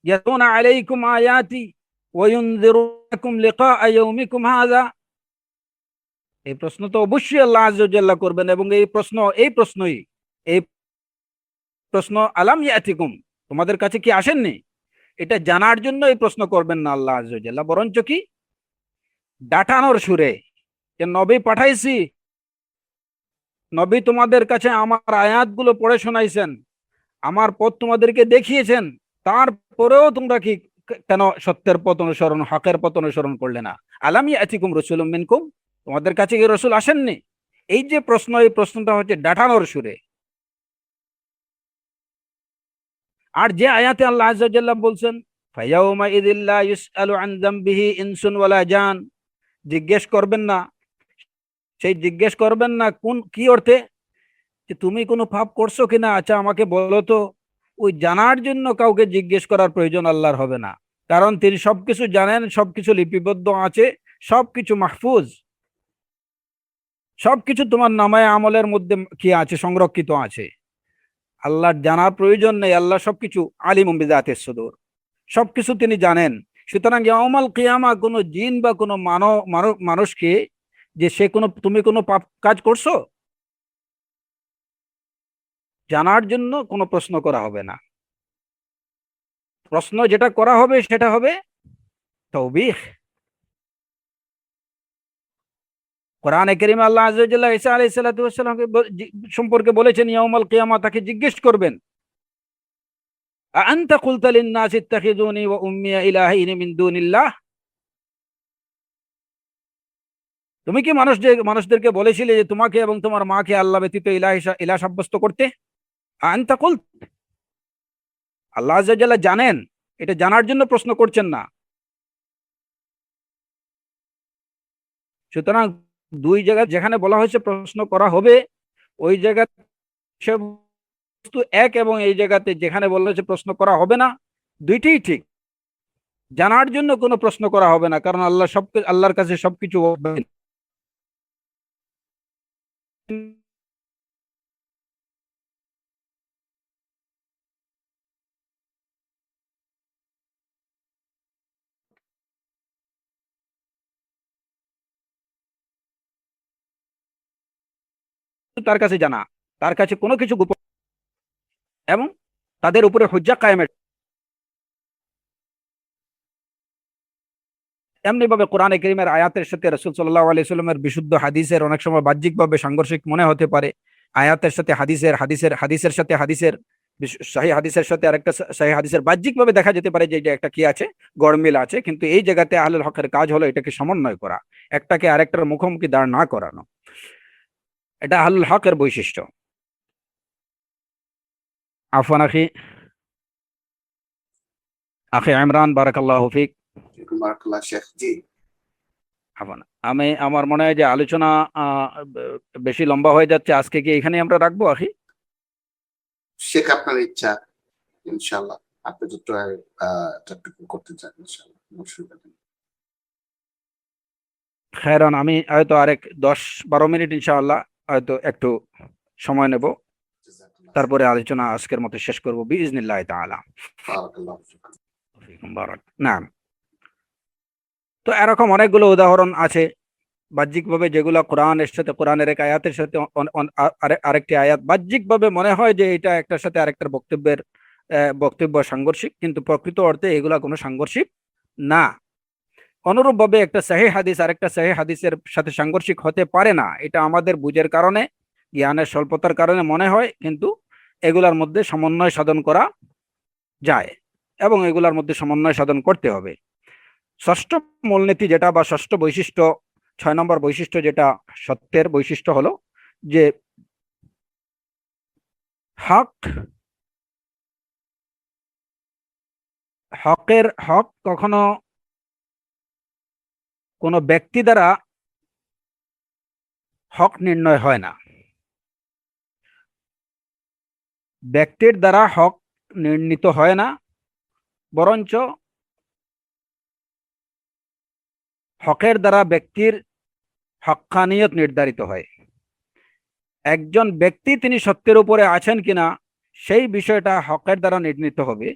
ইয়াতুনা আলাইকুম আয়াতি ওয়া ইউনযিরুকুম লিকা ইয়াউমিকুম হাযা? এই প্রশ্ন তো অবশ্যই আল্লাহ আযজা ওয়া জাল্লা করবেন, এবং এই প্রশ্ন আলাম ইয়াতিকুম, তোমাদের কাছে কি আসেননি, এটা জানার জন্য এই প্রশ্ন করবেন না আল্লাহ আযজা ওয়া জাল্লা, বরঞ্চ কি ডাটানোর সুরে, যে নবী পাঠাইছি, নবী তোমাদের কাছে আমার আয়াতগুলো পড়ে শোনাইছেন, আমার পথ তোমাদেরকে দেখিয়েছেন, তারপরেও তোমরা কি কেন সত্যের পথ অনুসরণ, হকের পথ অনুসরণ করলে না? আলাম ইয়াতিকুম রাসূলুম মিনকুম, তোমাদের কাছে কি রসুল আসেননি? এই যে প্রশ্ন, এই প্রশ্নটা হচ্ছে ডাটানোর সুরে। আর যে আয়াতে আল্লাহ আযজা ওয়া জাল্লা বলছেন, ফায়াউমা ইযিল লা ইউসআলু আন যামবিহি ইনসুন ওয়ালা জান, জিজ্ঞেস করবেন না, সেই জিজ্ঞেস করবেন না কোন কি অর্থে? যে তুমি কোনো পাপ করছো কিনা, আচ্ছা আমাকে বলো তো। ওই জানার জন্য কাউকে জিজ্ঞেস করার প্রয়োজন আল্লাহর হবে না, কারণ তিনি সবকিছু জানেন, সবকিছু লিপিবদ্ধ আছে, সবকিছু মাহফুজ, সবকিছু তোমার নামায়ে আমলের মধ্যে কি আছে, সংরক্ষিত আছে। আল্লাহর জানার প্রয়োজন নেই, আল্লাহ সবকিছু আলিমুম বিযাতিস সুদূর, সবকিছু তিনি জানেন। সুতরাং ইয়াউমাল কিয়ামা কোনো জিন বা কোনো মানুষকে, যে সে কোনো, তুমি কোনো পাপ কাজ করছো, জানার জন্য কোনো প্রশ্ন করা হবে না। প্রশ্ন যেটা করা হবে সেটা হবে তৌবিখ। কোরআনে কারীমে আল্লাহ আযজা ওয়া জাল্লা ঈসা আলাইহিস সালাতু ওয়াস সালামকে সম্পর্কে বলেছেন, ইয়াউমাল কিয়ামা তাকে জিজ্ঞেস করবেন, আনতা কুলতা লিন নাস ইত্তাখিযুনি ওয়া উম্মিয়া ইলাহাইনি মিন দুনিল্লাহ, তুমি কি মানুষদেরকে বলেছিলে যে তোমাকে এবং তোমার মাকে আল্লাহ ব্যতীত ইলাহ সাব্যস্ত করতে? আনতা কুল, আল্লাহ আযজা ওয়া জাল্লা জানেন, এটা জানার জন্য প্রশ্ন করছেন না। সুতরাং দুই জায়গায় যেখানে বলা হয়েছে প্রশ্ন করা হবে, ওই জায়গা সে বস্তু এক, এবং এই জায়গাতে যেখানে বলা হয়েছে প্রশ্ন করা হবে না, দুইটাই ঠিক। জানার জন্য কোনো প্রশ্ন করা হবে না, কারণ আল্লাহর কাছে সবকিছু তার কাছে জানা, তার কাছে কোনো কিছু গোপন এবং তাদের উপরে হুজ্জা কায়েমের। এমনি ভাবে কোরআনে কারীমের আয়াতের সাথে রাসূল সাল্লাল্লাহু আলাইহি সাল্লামের বিশুদ্ধ হাদিসের অনেক সময় বাহ্যিকভাবে সাংঘর্ষিক মনে হতে পারে। আয়াতের সাথে হাদিসের সাথে সহিহ হাদিসের সাথে আরেকটা সহিহ হাদিসের বাহ্যিকভাবে দেখা যেতে পারে যে এটা একটা কি আছে, গড়মিল আছে, কিন্তু এই জায়গাতে আহলুল হকের কাজ হলো এটাকে সমন্বয় করা, একটাকে আরেকটার মুখোমুখি দাঁড় না করানো। এটা আহলুল হকের বৈশিষ্ট্য। আফওয়ান আখি, আখি ইমরান, বারাকাল্লাহু ফিক। বারাকাল্লাহ শেখ। জি, আমার মনে হয় যে আলোচনা বেশি লম্বা হয়ে যাচ্ছে, আজকে কি এখানে আমরা রাখবো আখি? শেখ আপনার ইচ্ছা, ইনশাআল্লাহ আপনি যতটুকু করতে চান ইনশাআল্লাহ অসুবিধা নেই। খেরান, আমি হয়তো আরেক 10-12 মিনিট ইনশাআল্লাহ হয়তো একটু সময় নেব, তারপরে আলোচনা আজকের মতো শেষ করবো বিইজনিল্লাহ তাআলা। বারাকাল্লাহু ফিকুম। না, তো এরকম অনেকগুলো উদাহরণ আছে বাহ্যিকভাবে যেগুলো কোরআনের সাথে, কোরআনের এক আয়াতের সাথে আরেকটি আয়াত বাহ্যিকভাবে মনে হয় যে এটা একটার সাথে আরেকটার বক্তব্য সাংঘর্ষিক, কিন্তু প্রকৃত অর্থে এগুলা কোনো সাংঘর্ষিক না। অনুরূপভাবে একটা সহিহ হাদিস আরেকটা সহিহ হাদিসের সাথে সাংঘর্ষিক হতে পারে না, এটা আমাদের বুঝের কারণে, জ্ঞানের স্বল্পতার কারণে মনে হয়, কিন্তু এগুলার মধ্যে সমন্বয় সাধন করা যায় এবং এগুলার মধ্যে সমন্বয় সাধন করতে হবে। ষষ্ঠ মূলনীতি যেটা বা ষষ্ঠ বৈশিষ্ট্য, 6 নম্বর বৈশিষ্ট্য যেটা সত্যের বৈশিষ্ট্য হলো যে হক কখনো কোনো ব্যক্তি দ্বারা হক নির্ণয় হয় না, ব্যক্তির দ্বারা হক নির্ণীত হয় না, বরঞ্চ হকের দ্বারা ব্যক্তির হক্কানিয়ত নির্ধারিত হয়। একজন ব্যক্তি তিনি সত্যের উপরে আছেন কিনা সেই বিষয়টা হকের দ্বারা নির্ণীত হবে,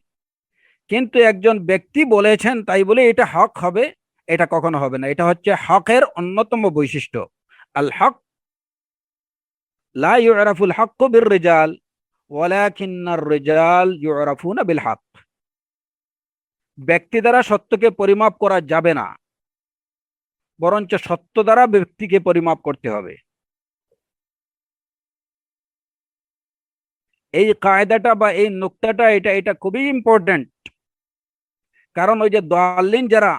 কিন্তু একজন ব্যক্তি বলেছেন তাই বলে এটা হক হবে, এটা কখনো হবে না। এটা হচ্ছে হকের অন্যতম বৈশিষ্ট্য। আল হক লা ইউরাফুল হক্কু বির রিজাল ওয়ালাকিন্নার রিজাল ইউরাফুনা বিল হক। ব্যক্তি দ্বারা সত্যকে পরিমাপ করা যাবে না, বরঞ্চ সত্য দ্বারা ব্যক্তিকে পরিমাপ করতে হবে। এই কায়দাটা বা এই নুকতাটা এটা খুবই ইম্পর্টেন্ট, কারণ ওই যে দাল্লিন যারা,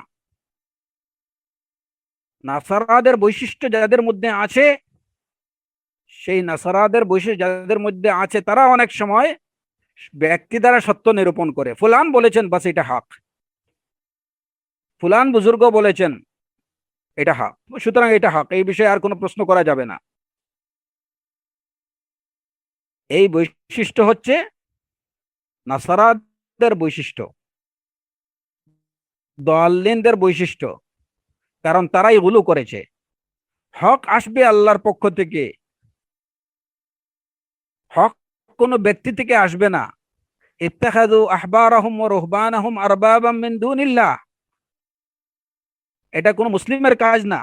নাসারাদের বৈশিষ্ট্য যাদের মধ্যে আছে, সেই নাসারাদের বৈশিষ্ট্য যাদের মধ্যে আছে তারা অনেক সময় ব্যক্তি দ্বারা সত্য নিরূপণ করে। ফুলান বলেছেন বাস এটা হক, ফুলান বুজুর্গ বলেছেন এটা হক, সুতরাং এটা হক, এই বিষয়ে আর কোনো প্রশ্ন করা যাবে না। এই বৈশিষ্ট্য হচ্ছে নাসারাদের বৈশিষ্ট্য, দাল্লিনদের বৈশিষ্ট্য, কারণ তারাই গুলু করেছে। হক আসবে আল্লাহর পক্ষ থেকে, হক কোনো ব্যক্তি থেকে আসবে না। ইত্তাখাযু আহবারাহুম ওয়া রুহবানাহুম আরবাবাম মিন দুনিল্লাহ, এটা কোনো মুসলিমের কাজ না,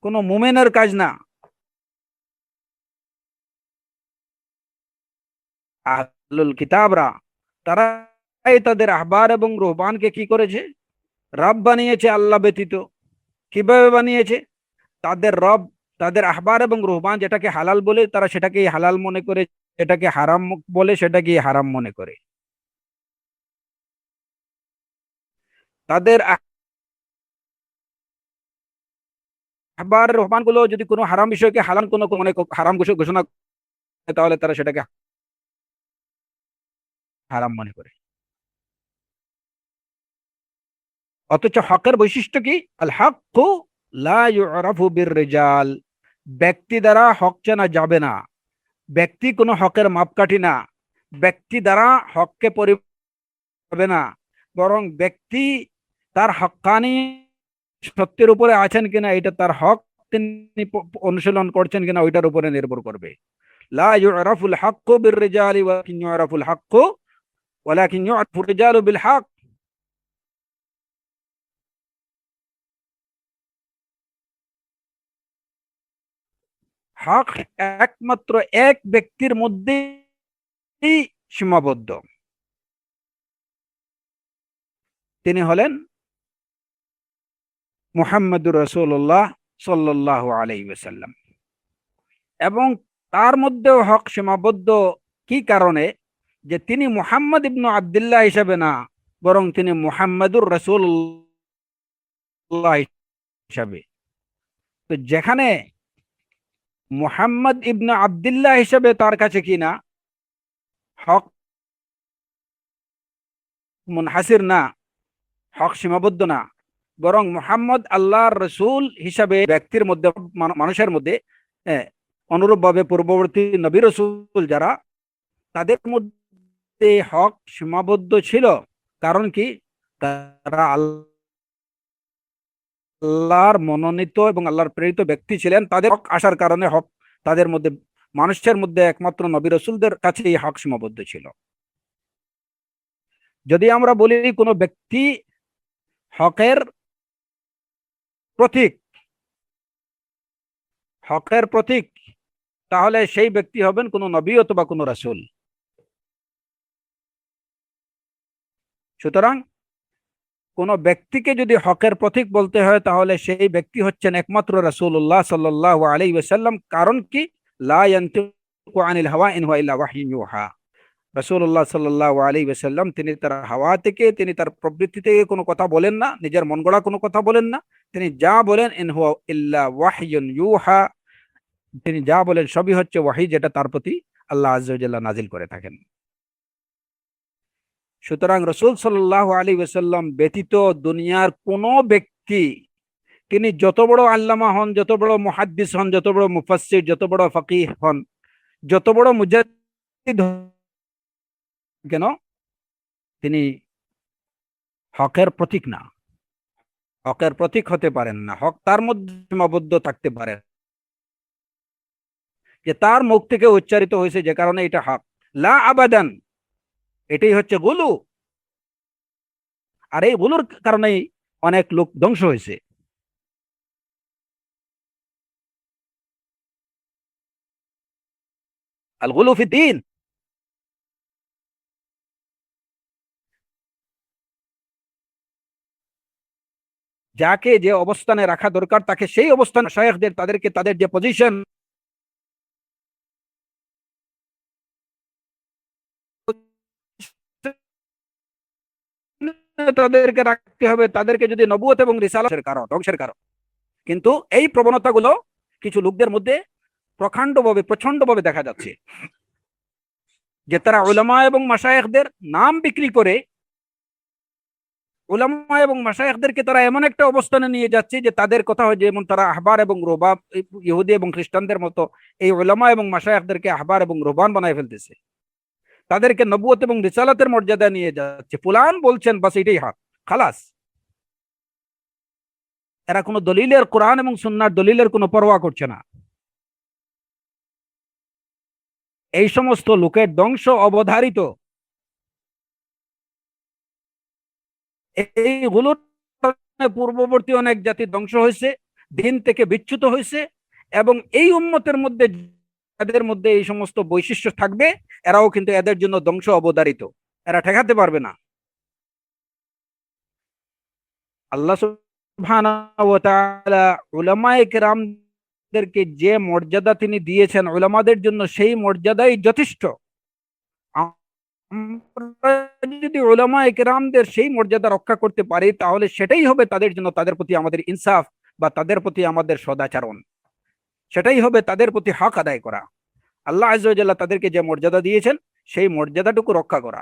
কোনো মুমিনের কাজ না। আহলুল কিতাবরা তারাই তাদের আহবার এবং রুহবানকে কি করেছে? রব বানিয়েছে আল্লাহ ব্যতীত। কিভাবে বানিয়েছে? তাদের রব, তাদের আহবার এবং রুহবান যেটাকে হালাল বলে তারা সেটাকে হালাল মনে করে, এটাকে হারাম বলে সেটাকে হারাম মনে করে। তাদের আহবার রহমান গুলো যদি কোনো হারাম বিষয়কে হালাল কোনো মানে হারাম ঘোষণা করে, তাহলে তারা সেটাকে হারাম মনে করে। অথচ হকের বৈশিষ্ট্য কি? আল হাক্কু লা ইউরাফু বির রিজাল, ব্যক্তি দ্বারা হক চেনা যাবে না, ব্যক্তি কোনো হকের মাপকাঠি না, ব্যক্তি দ্বারা হককে হবে না, বরং ব্যক্তি তার হক্কানি সত্যের উপরে আছেন কিনা, এটা তার হক তিনি অনুশীলন করছেন কিনা ওইটার উপরে নির্ভর করবে। লা ইউরাফুল হাক্কু বির রিজালি ওয়ালাকিন ইউরাফুল হাক্কু ওয়ালাকিন ইউরাফুর রিজালু বিল হক। হক একমাত্র এক ব্যক্তির মধ্যেই সীমাবদ্ধ। তিনি হলেন মুহাম্মদুর রাসূলুল্লাহ সাল্লাল্লাহু আলাইহি ওয়াসাল্লাম। এবং তার মধ্যেও হক সীমাবদ্ধ কি কারণে? যে তিনি মুহাম্মদ ইবনু আব্দুল্লাহ হিসেবে না, বরং তিনি মুহাম্মদুর রাসূলুল্লাহ হিসাবে। তো যেখানে মুহাম্মদ ইবনু আব্দুল্লাহ হিসেবে তার কাছে কিনা হক মুনহাসির না, হক সীমাবদ্ধ না, বরং মুহাম্মদ আল্লাহর রসুল হিসাবে ব্যক্তির মধ্যে, মানুষের মধ্যে অনুরূপভাবে পূর্ববর্তী নবী রসুল যারা, তাদের মধ্যে হক সীমাবদ্ধ ছিল। কারণ কি? তারা আল্লাহর মনোনীত এবং আল্লাহর প্রেরিত ব্যক্তি ছিলেন। তাদের হক আসার কারণে হক তাদের মধ্যে, মানুষের মধ্যে একমাত্র নবী রসুলদের কাছে এই হক সীমাবদ্ধ ছিল। যদি আমরা বলি কোনো ব্যক্তি হকের প্রতীক, হকের প্রতীক, তাহলে সেই ব্যক্তি হবেন কোন নবী অথবা কোন রাসূল। সুতরাং কোন ব্যক্তিকে যদি হকের প্রতীক বলতে হয়, তাহলে সেই ব্যক্তি হচ্ছেন একমাত্র রাসূলুল্লাহ সাল্লাল্লাহু আলাইহি ওয়াসাল্লাম। কারণ কি? লা ইয়ানতিকু আনিল হাওয়া ইন হুয়া ইল্লা ওয়াহয়ুন ইউহা। রাসূলুল্লাহ সাল্লাল্লাহু আলাইহি ওয়াসাল্লাম তিনি তার হাওয়া থেকে, তিনি তার প্রবৃত্তি থেকে কোনো কথা বলেন না, নিজের মন গড়া কোনো কথা বলেন না। তিনি যা বলেন ইন হুয়া ইল্লা ওয়াহয়ুন ইউহা, তিনি যা বলেন সবই হচ্ছে ওয়াহি, যেটা তার প্রতি আল্লাহ আযজা ওয়া জাল্লা নাজিল করে থাকেন। সুতরাং রাসূল সাল্লাল্লাহু আলাইহি ওয়াসাল্লাম ব্যতীত দুনিয়ার কোনো ব্যক্তি, তিনি যত বড় আল্লামা হন, যত বড় মুহাদ্দিস হন, যত বড় মুফাসসির, যত বড় ফাকিহ হন, যত বড় মুজাদ্দিদ কেন, তিনি হকের প্রতীক না, হকের প্রতীক হতে পারেন না। হক তার মধ্যে সীমাবদ্ধ থাকতে পারে, যে তার মুখ থেকে উচ্চারিত হয়েছে যে কারণে এটা হক। লা আবাদান, এটাই হচ্ছে গুলু। আর এই গুলুর কারণেই অনেক লোক ধ্বংস হয়েছে। আল গুলু ফিদ্দিন, যাকে যে অবস্থানে রাখা দরকার তাকে সেই অবস্থান, শায়েখদের তাদেরকে তাদের যে পজিশন, তাদেরকে রাখতে হবে। তাদেরকে যদি নবুয়ত এবং রিসালাতের কারণ, ধ্বংসের কারণ। কিন্তু এই প্রবণতাগুলো কিছু লোকদের মধ্যে প্রচন্ডভাবে দেখা যাচ্ছে, যে তারা উলামা এবং মাশায়েখদের নাম বিক্রি করে, উলামা এবং মাশায়েখদেরকে তারা এমন একটা অবস্থানে নিয়ে যাচ্ছে যে তাদের কথা হয়, যেমন তারা আহবার এবং রুহবান, ইহুদি এবং খ্রিস্টানদের মতো এই উলামা এবং মাশায়েখদেরকে আহবার এবং রুহবান বানায় ফেলতেছে। তাদেরকে নবুয়ত এবং রিসালাতের মর্যাদা নিয়ে যাচ্ছে। ফুলান বলছেন, বাস এটাই হক, খালাস। এরা কোনো দলিলের, কোরআন এবং সুন্নাহর দলিলের কোনো পরোয়া করছে না। এই সমস্ত লোকের ধ্বংস অবধারিত। এইগুলোর পূর্ববর্তী অনেক জাতি ধ্বংস হয়েছে, দিন থেকে বিচ্যুত হয়েছে। এবং এই উম্মতের মধ্যে যাদের মধ্যে এই সমস্ত বৈশিষ্ট্য থাকবে, এরাও কিন্তু এদের জন্য ধ্বংস অবধারিত, এরা ঠেকাতে পারবে না। আল্লাহ সুবহানাহু ওয়া তাআলা উলামায়ে কেরামদেরকে যে মর্যাদা তিনি দিয়েছেন, উলামাদের জন্য সেই মর্যাদাই যথেষ্ট। আমরা যদি উলামায়ে কেরামদের সেই মর্যাদা রক্ষা করতে পারি, তাহলে সেটাই হবে তাদের জন্য, তাদের প্রতি আমাদের ইনসাফ, বা তাদের প্রতি আমাদের সদাচরণ, সেটাই হবে তাদের প্রতি হক আদায় করা। আল্লাহ আযজা ওয়া জাল্লা তাদেরকে যে মর্যাদা দিয়েছেন, সেই মর্যাদাটুকু রক্ষা করা।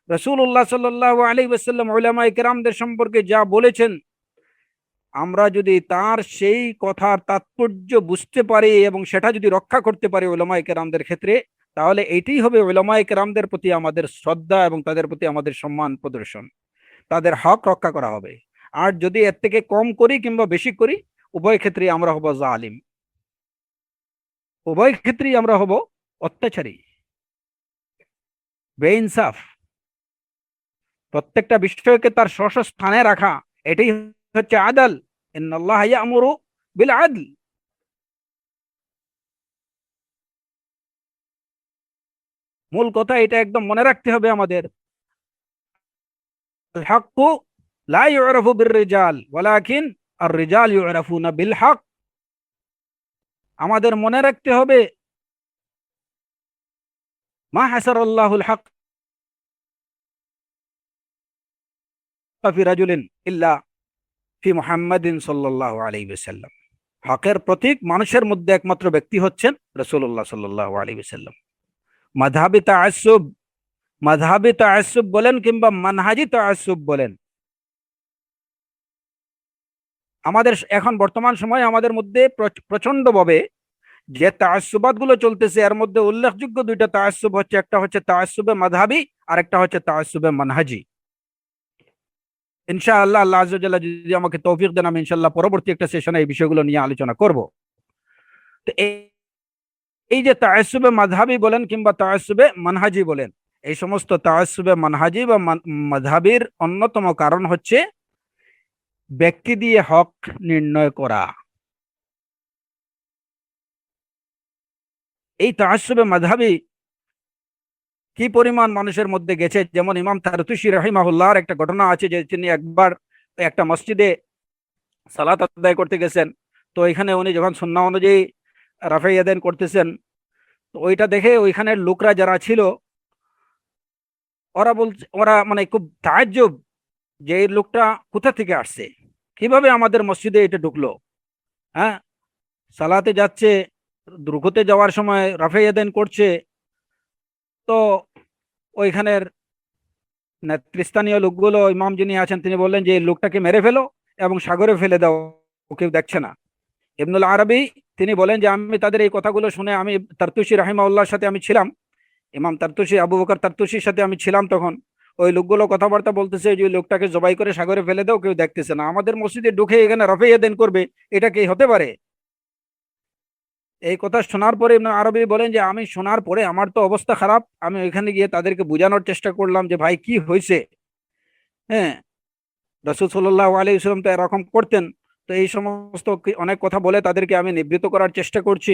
রাসূলুল্লাহ সাল্লাল্লাহু আলাইহি ওয়াসাল্লাম উলামায়ে কেরামদের সম্পর্কে যা বলেছেন, আমরা যদি তার সেই কথার তাৎপর্য বুঝতে পারি এবং সেটা যদি রক্ষা করতে পারি উলামায়ে কেরামদের ক্ষেত্রে, তাহলে এটাই হবে উলামায়ে কেরামদের প্রতি আমাদের শ্রদ্ধা এবং তাদের প্রতি আমাদের সম্মান প্রদর্শন, তাদের হক রক্ষা করা হবে। আর যদি এর থেকে কম করি কিংবা বেশি করি, উভয় ক্ষেত্রে আমরা হব জালিম, উভয় ক্ষেত্রেই আমরা হব অত্যাচারী, বেইনসাফ। প্রত্যেকটা বিষয়কে তার স্ব স্থানে রাখা, এটাই হচ্ছে আদল। ইন্নাল্লাহ ইয়া'মুরু বিল আদল। মূল কথা এটা একদম মনে রাখতে হবে আমাদের। আল হাক্কু লা ইউরাফু বির রিজাল ওয়ালাকিন আর রিজাল ইউরাফুনা বিল হক। আমাদের মনে রাখতে হবে মা হাসারাল্লাহুল হক ফি রাজুলিন ইল্লা ফি মুহাম্মাদিন সাল্লাল্লাহু আলাইহি ওয়াসাল্লাম। হকের প্রতীক মানুষের মধ্যে একমাত্র ব্যক্তি হচ্ছেন রাসূলুল্লাহ সাল্লাল্লাহু আলাইহি ওয়াসাল্লাম। মাযহাবি তাআসসুব, মাযহাবি তাআসসুব বলেন কিংবা মানহাজি তাআসসুব বলেন, আমাদের এখন বর্তমান সময়ে আমাদের মধ্যে প্রচন্ডভাবে যে তাআসসুবাত গুলো চলতেছে এর মধ্যে উল্লেখযোগ্য দুইটা তাআসসুব হচ্ছে, একটা হচ্ছে তাআসসুবে মাযহাবি আর একটা হচ্ছে তাআসসুবে মানহাজি। ইনশাআল্লাহ আল্লাহ আযজা ওয়া জাল্লা যদি আমাকে তৌফিক দেন আমি ইনশাআল্লাহ পরবর্তী একটা সেশনে এই বিষয়গুলো নিয়ে আলোচনা করব। তো এই যে তাআসসুবে মাযহাবি বলেন কিংবা তাআসসুবে মানহাজি বলেন, এই সমস্ত তাআসসুবে মানহাজি বা মাযহাবির অন্যতম কারণ হচ্ছে ব্যক্তি দিয়ে হক নির্ণয় করা। এই তাআসসুবে মাযহাবি কি পরিমাণ মানুষের মধ্যে গেছে, যেমন ইমাম তারতুশি রাহিমাহুল্লাহর একটা ঘটনা আছে যে তিনি একবার একটা মসজিদে সালাত আদায় করতে গেছেন। তো এখানে উনি যখন সুন্নাহ অনুযায়ী রাফে ইয়াদাইন করতেছেন, তো ওইটা দেখে ওইখানের লোকরা যারা ছিল ওরা মানে খুব তাজ্জব যে এই লোকটা কোথা থেকে আসছে, কিভাবে আমাদের মসজিদে এটা ঢুকলো। হ্যাঁ, সালাতে যাচ্ছে, রুকুতে যাওয়ার সময় রাফে ইয়াদাইন করছে। তো ওইখানের নেতৃস্থানীয় লোকগুলো, ইমাম যিনি আছেন তিনি বললেন যে এই লোকটাকে মেরে ফেলো এবং সাগরে ফেলে দাও, কেউ দেখছে না। ইবনুল আরবি তিনি বলেন যে আমি তাদের এই কথাগুলো শুনে, আমি তারতুশি রাহিমাহুল্লাহর সাথে আমি ছিলাম, ইমাম তারতুশি আবু বকর তারতুশির সাথে আমি ছিলাম তখন। ওই লোকগুলো কথাবার্তা বলতেছে যে ওই লোকটাকে জবাই করে সাগরে ফেলে দাও, কেউ দেখতেছে না, আমাদের মসজিদে ঢুকে এখানে রাফে ইয়াদাইন করবে, এটা কি হতে পারে? এই কথা শোনার পরে ইবনে আরবি বলেন যে আমি শোনার পরে আমার তো অবস্থা খারাপ, আমি ওইখানে গিয়ে তাদেরকে বোঝানোর চেষ্টা করলাম যে ভাই কি হয়েছে। হ্যাঁ, রাসূল সাল্লাল্লাহু আলাইহি ওয়াসাল্লাম তো এরকম করতেন। তো এই সমস্ত অনেক কথা বলে তাদেরকে আমি নিবৃত্ত করার চেষ্টা করছি।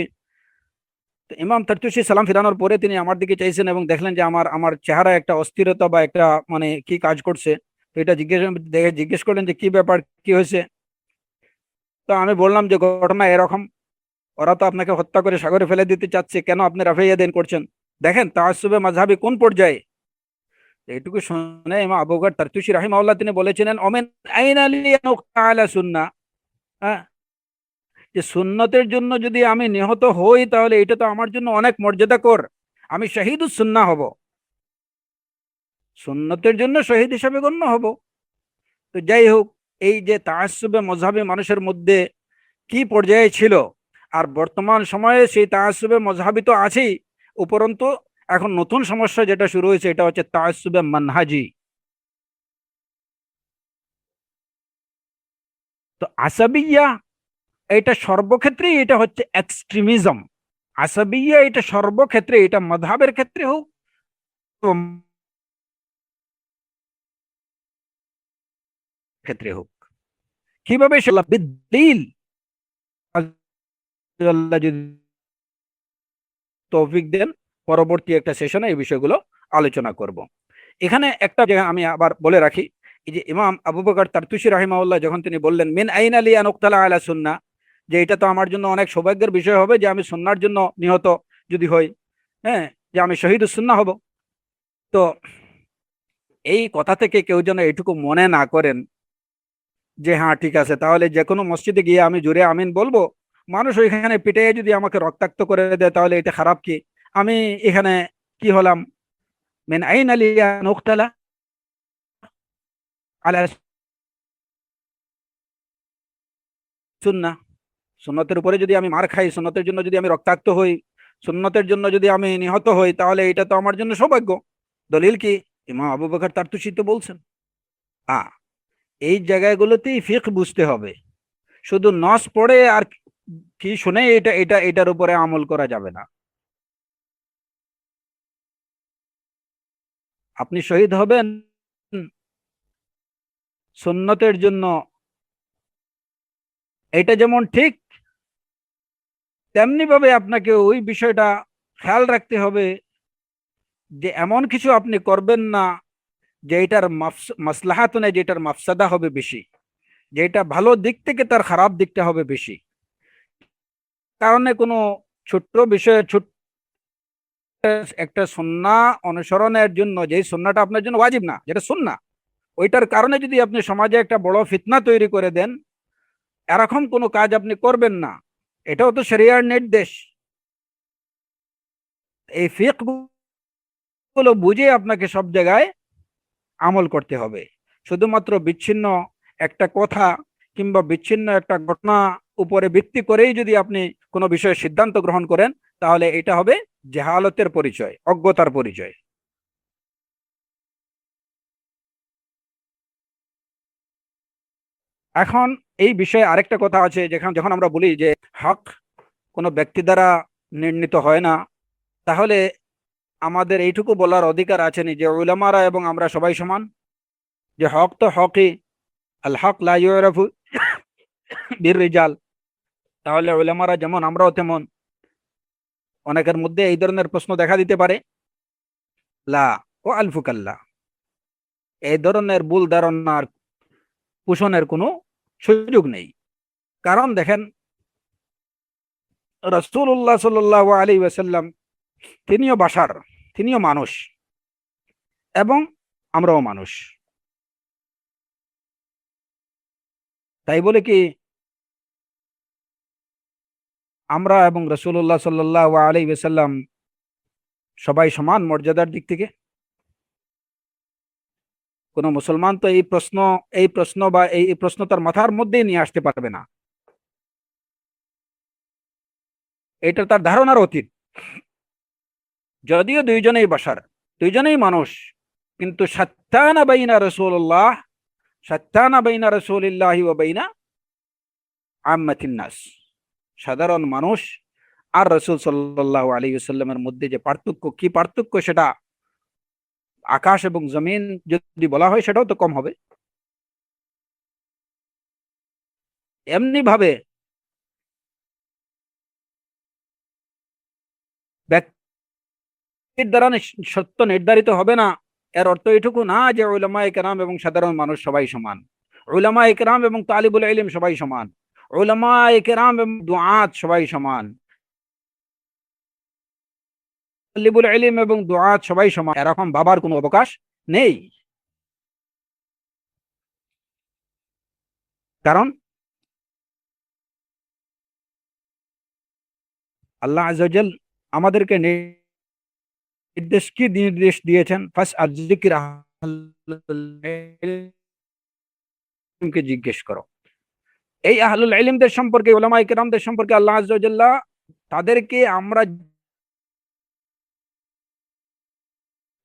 তো ইমাম তারতুশি সালাম ফিরানোর পরে তিনি আমার দিকে চাইছেন এবং দেখলেন যে আমার আমার চেহারা একটা অস্থিরতা বা একটা মানে কি কাজ করছে। তো এটা জিজ্ঞেস করলেন যে কি ব্যাপার, কি হয়েছে। তো আমি বললাম যে ঘটনা এরকম, ওরা তো আপনাকে হত্যা করে সাগরে ফেলে দিতে চাচ্ছে, কেন আপনি রাফে ইয়াদাইন করছেন? দেখেন তাআসসুবে মাযহাবি কোন পর্যায়ে। এইটুকু শুনে ইমাম আবু বকর তারতুশি রাহিমাহুল্লাহ তিনি বলেছিলেন ওমেন আইনা লিয়া আলা সুন্নাহ, হ্যাঁ, যে সুন্নতের জন্য যদি আমি নিহত হই তাহলে এটা তো আমার জন্য অনেক মর্যাদাকর, আমি শহীদুস সুন্নাহ হব, সুন্নতের জন্য শহীদ হিসাবে গণ্য হব। তো যাই হোক, এই যে তাআসসুবে মযহাবি মানুষের মধ্যে কি পর্যায়ে ছিল, আর বর্তমান সময়ে সেই তাআসসুবে মযহাবি তো আছেই, উপরন্তু এখন নতুন সমস্যা যেটা শুরু হয়েছে এটা হচ্ছে তাআসসুবে মানহাজি। তো আসাবিয়া এটা সর্বক্ষেত্রে, এটা হচ্ছে এক্সট্রিমিজম। আসাবিয়া এটা সর্বক্ষেত্রে, এটা মাযহাবের ক্ষেত্রে হোক, ক্ষেত্রে হোক। কিভাবে সেটা বিদ্দিল, আল্লাহ যদি তৌফিক দেন পরবর্তী একটা সেশনে এই বিষয়গুলো আলোচনা করব। এখানে একটা জায়গা আমি আবার বলে রাখি, এই যে ইমাম আবু বকর তারতুশি রাহিমাহুল্লাহ যখন তিনি বললেন মিন আইন আলী আন উক্তালা আলা সুন্নাহ, যে এটা তো আমার জন্য অনেক সৌভাগ্যের বিষয় হবে যে আমি সুন্নাহর জন্য নিহত যদি হই, হ্যাঁ, যে আমি শহীদুস সুন্নাহ হব। তো এই কথা থেকে কেউ যেন এটুকু মনে না করেন যে হ্যাঁ ঠিক আছে, তাহলে যে কোনো মসজিদে গিয়ে আমি জোরে আমিন বলবো, মানুষ ওইখানে পিটে যদি আমাকে রক্তাক্ত করে দেয় তাহলে এটা খারাপ কি? আমি এখানে কি হলাম? মিন আইন আলী আন উক্তালা আলা সুন্নাহ, সুন্নতের উপরে যদি আমি মার খাই, সুন্নতের জন্য যদি আমি রক্তাক্ত হই, সুন্নতের জন্য যদি আমি নিহত হই, তাহলে এটা তো আমার জন্য সৌভাগ্য। দলিল কি? ইমাম আবু বকর তারতুশি তো বলছেন। হ্যাঁ, এই জায়গাগুলোতেই ফিকহ বুঝতে হবে, শুধু নস পড়ে আর কি শুনে এটার উপরে আমল করা যাবে না। আপনি শহীদ হবেন সুন্নতের জন্য, এটা যেমন ঠিক, তেমনি ভাবে আপনাকে ওই বিষয়টা খেয়াল রাখতে হবে যে এমন কিছু আপনি করবেন না যে এটার মাসলাহাত নেই, যেটার মাফসাদা হবে বেশি, যেটা ভালো দিক থেকে তার খারাপ দিকটা হবে বেশি। কারণে কোনো ছোট্ট বিষয়ে ছোট্ট একটা সুন্নাহ অনুসরণের জন্য, যে সুন্নাহটা আপনার জন্য ওয়াজিব না, যেটা সুন্নাহ, ওইটার কারণে যদি আপনি সমাজে একটা বড় ফিতনা তৈরি করে দেন, এরকম কোনো কাজ আপনি করবেন না। এটাও তো শরিয়ার নির্দেশ। এই ফিকহ গুলো বুঝে আপনাকে সব জায়গায় আমল করতে হবে। শুধুমাত্র বিচ্ছিন্ন একটা কথা কিংবা বিচ্ছিন্ন একটা ঘটনা উপরে ভিত্তি করেই যদি আপনি কোনো বিষয়ে সিদ্ধান্ত গ্রহণ করেন, তাহলে এটা হবে জাহালতের পরিচয়, অজ্ঞতার পরিচয়। এখন এই বিষয়ে আরেকটা কথা আছে, যখন আমরা বলি যে হক কোনো ব্যক্তি দ্বারা নির্ণীত হয় না, তাহলে আমাদের এইটুকু বলার অধিকার আছে নি যে উলামারা এবং আমরা সবাই সমান? যে হক তো হকই, আল হক লা ইউরাফু বির রিজাল। তাহলে উলামারা যেমন আমরাও তেমন। অনেকের মধ্যে এই ধরনের প্রশ্ন দেখা দিতে পারে, লা ও আলফুকাল্লা, এই ধরনের ভুল ধারণার পোষণের কোনো সুযোগ নেই। কারণ দেখেন, রাসূলুল্লাহ সাল্লাল্লাহু আলাইহি ওয়াসাল্লাম তিনিও বাশার, তিনিও মানুষ, এবং আমরাও মানুষ। তাই বলে কি আমরা এবং রাসূলুল্লাহ সাল্লাল্লাহু আলাইহি ওয়াসাল্লাম সবাই সমান মর্যাদার দিক থেকে? কোন মুসলমান তো এই প্রশ্ন বা এই প্রশ্ন তার মাথার মধ্যেই নিয়ে আসতে পারবে না। এটা তার ধারণার অতীত। যদিও দুইজনেই বাশার, দুইজনেই মানুষ, কিন্তু শাত্তানা বাইনা রাসূলুল্লাহ, শাত্তানা বাইনা রাসূলিল্লাহি ওয়া বাইনা আম্মাতিন নাস, সাধারণ মানুষ আর রাসূল সাল্লাল্লাহু আলাইহি ওয়াসাল্লামের মধ্যে যে পার্থক্য, কি পার্থক্য, সেটা আকাশ এবং জমিন যদি বলা হয় সেটাও তো কম হবে। এমনি ভাবে ব্যক্তির দ্বারা সত্য নির্ধারিত হবে না, এর অর্থ এটুকু না যে উলামায়ে কেরাম এবং সাধারণ মানুষ সবাই সমান। উলামায়ে কেরাম এবং তালিবুল ইলম সবাই সমান, উলামায়ে কেরাম এবং দুআত সবাই সমান, তালিবুল ইলম এবং দুআত সবাই সমান, এরকম ভাবার কোনো অবকাশ নেই। কারণ আল্লাহ আযজা ওয়া জাল আমাদেরকে নির্দেশ দিয়েছেন, ফাস আযজিকির কে জিজ্ঞেস করো। এই আহলুল ইলমদের সম্পর্কে, উলামায়ে কেরামদের সম্পর্কে আল্লাহ আযজা ওয়া জাল্লা তাদেরকে আমরা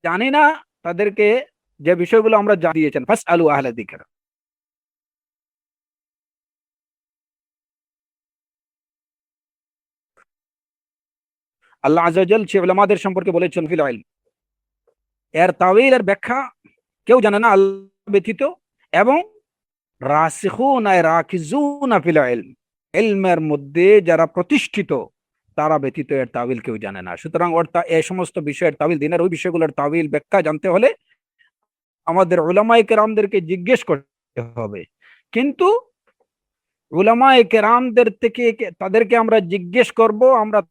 জানি না, তাদেরকে যে বিষয়গুলো আমরা দিয়েছেন, ফাস আলু আহলা যিকর। আল্লাহ আযজা ওয়া জাল সে উলামাদের সম্পর্কে বলেছেন ফিল ইলম, এর তাওয়িল এর ব্যাখ্যা কেউ জানে না আল্লাহ ব্যতীত, এবং রাসিখুন আয় রাকিজুনা ফিল ইলম, ইলমের মধ্যে যারা প্রতিষ্ঠিত তারা ব্যতীত এর তাওয়িল কেউ জানে না। সুতরাং এই সমস্ত বিষয়ের তাওয়িল, দিনের ওই বিষয়গুলোর তাওয়িল ব্যাখ্যা জানতে হলে আমাদের উলামায়ে কেরামদেরকে জিজ্ঞেস করতে হবে। কিন্তু উলামায়ে কেরামদের থেকে তাদেরকে আমরা জিজ্ঞেস করব,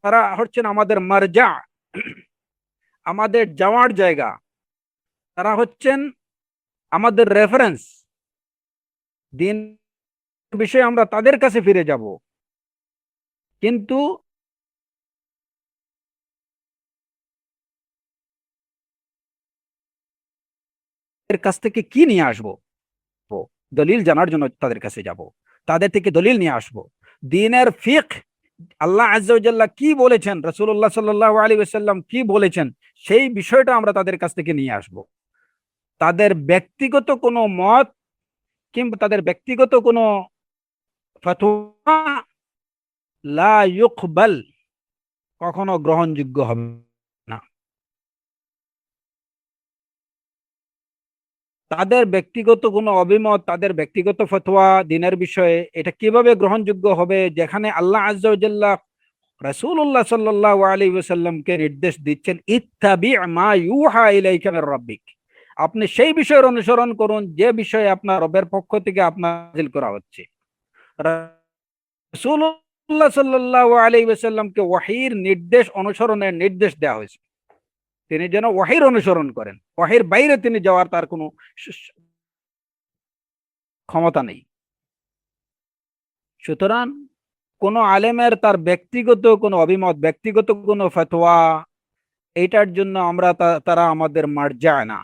তারা হচ্ছেন আমাদের মারজা, আমাদের যাওয়ার জায়গা, তারা হচ্ছেন আমাদের রেফারেন্স। দিন বিষয়ে আমরা তাদের কাছে ফিরে যাব। কিন্তু এর কাছ থেকে কি নিয়ে আসব? দলিল জানার জন্য তাদের কাছে যাব, তাদের থেকে দলিল নিয়ে আসব। দ্বীনের ফিকহ, আল্লাহ আযজা ওয়া জাল্লা কি বলেছেন, রাসূলুল্লাহ সাল্লাল্লাহু আলাইহি ওয়াসাল্লাম কি বলেছেন, সেই বিষয়টা আমরা তাদের কাছ থেকে নিয়ে আসব। তাদের ব্যক্তিগত কোনো মত কিংবা তাদের ব্যক্তিগত কোনো ফতোয়া লা ইউকবাল, কখনো গ্রহণযোগ্য হবে না। তাদের ব্যক্তিগত কোনো অভিমত, তাদের ব্যক্তিগত ফতোয়া দিনের বিষয়ে, এটা কিভাবে গ্রহণযোগ্য হবে, যেখানে আল্লাহ আযজা ওয়া জাল্লা রাসূলুল্লাহ সাল্লাল্লাহু আলাইহি ওয়াসাল্লামকে নির্দেশ দিচ্ছেন, ইত্তাবি মা ইউহা ইলাইকা মির রাব্বিক, আপনি সেই বিষয়ের অনুসরণ করুন যে বিষয়ে আপনার রবের পক্ষ থেকে আপনার নাযিল করা হচ্ছে। রাসূলুল্লাহ সাল্লাল্লাহু আলাইহি ওয়াসাল্লামকে ওয়াহির নির্দেশ অনুসরণের নির্দেশ দেওয়া হয়েছে, তিনি যেন ওয়াহির অনুসরণ করেন, ওয়াহির বাইরে তিনি যাওয়ার তার কোনো ক্ষমতা নেই। সুতরাং কোন আলেমের তার ব্যক্তিগত কোনো অভিমত, ব্যক্তিগত কোনো ফতোয়া, এইটার জন্য আমরা তারা আমাদের মার্জা না,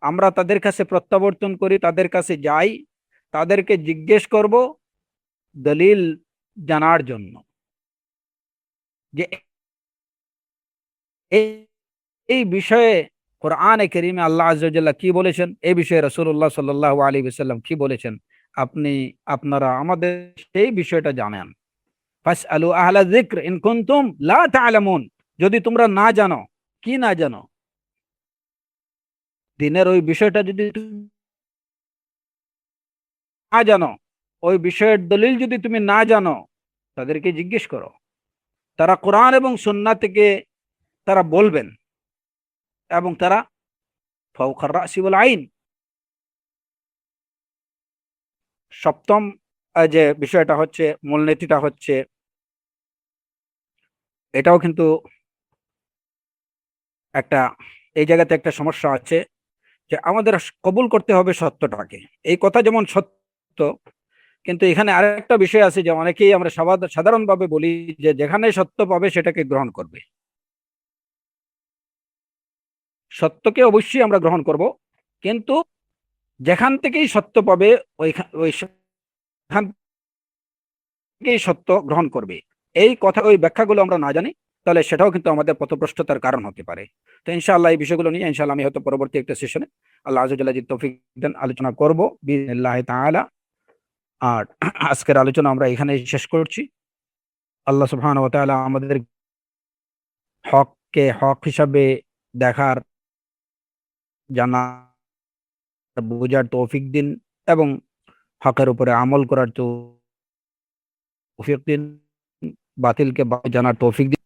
আমরা তাদের কাছে প্রত্যাবর্তন করি, তাদের কাছে যাই, তাদেরকে জিজ্ঞেস করব দলিল জানার জন্য যে এই বিষয়ে কোরআনে কারীমে আল্লাহ আযজা ওয়া জাল্লা কি বলেছেন, এই বিষয়ে রাসূলুল্লাহ সাল্লাল্লাহু আলাইহি ওয়াসাল্লাম কি বলেছেন, আপনারা আমাদের সেই বিষয়টা জানেন। ফাসআলু আহলা যিকর ইন কুনতুম লা তা'লামুন, যদি তোমরা না জানো, কি না জানো, দিনের ওই বিষয়টা যদি না জানো, ওই বিষয়ের দলিল যদি তুমি না জানো, তাদেরকে জিজ্ঞেস করো, তারা কোরআন এবং সুন্নাহ থেকে তারা বলবেন, এবং তারা ফাওকার রাসি ওয়াল আইন। সপ্তম যে বিষয়টা হচ্ছে, মূলনীতিটা হচ্ছে, এটাও কিন্তু একটা, এই জায়গাতে একটা সমস্যা আছে যে আমাদের কবুল করতে হবে সত্যটাকে। এই কথা যেমন সত্য, কিন্তু এখানে আরেকটা বিষয় আছে যে অনেকেই আমরা সাধারণভাবে বলি যে যেখানে সত্য পাবে সেটাকে গ্রহণ করবে। সত্যকে অবশ্যই আমরা গ্রহণ করব, কিন্তু যেখান থেকেই সত্য পাবে ওইখান থেকেই সত্য গ্রহণ করবে। এই কথা, ওই ব্যাখ্যাগুলো আমরা না জানি, তাহলে সেটাও কিন্তু আমাদের পথভ্রষ্টতার কারণ হতে পারে। তো ইনশাআল্লাহ এই বিষয়গুলো নিয়ে ইনশাআল্লাহ আমি হয়তো পরবর্তী একটা সেশনে আল্লাহ আযজা ওয়া জাল্লা যদি তৌফিক দেন আলোচনা করব বিইজনিল্লাহি তাআলা। আর আজকের আলোচনা আমরা এখানেই শেষ করছি। আল্লাহ সুবহানাহু ওয়া তাআলা আমাদের হককে হক হিসাবে দেখার, জানার, বোঝার তৌফিক দিন, এবং হকের উপরে আমল করার তৌফিক দিন, বাতিলকে জানার তৌফিক দিন।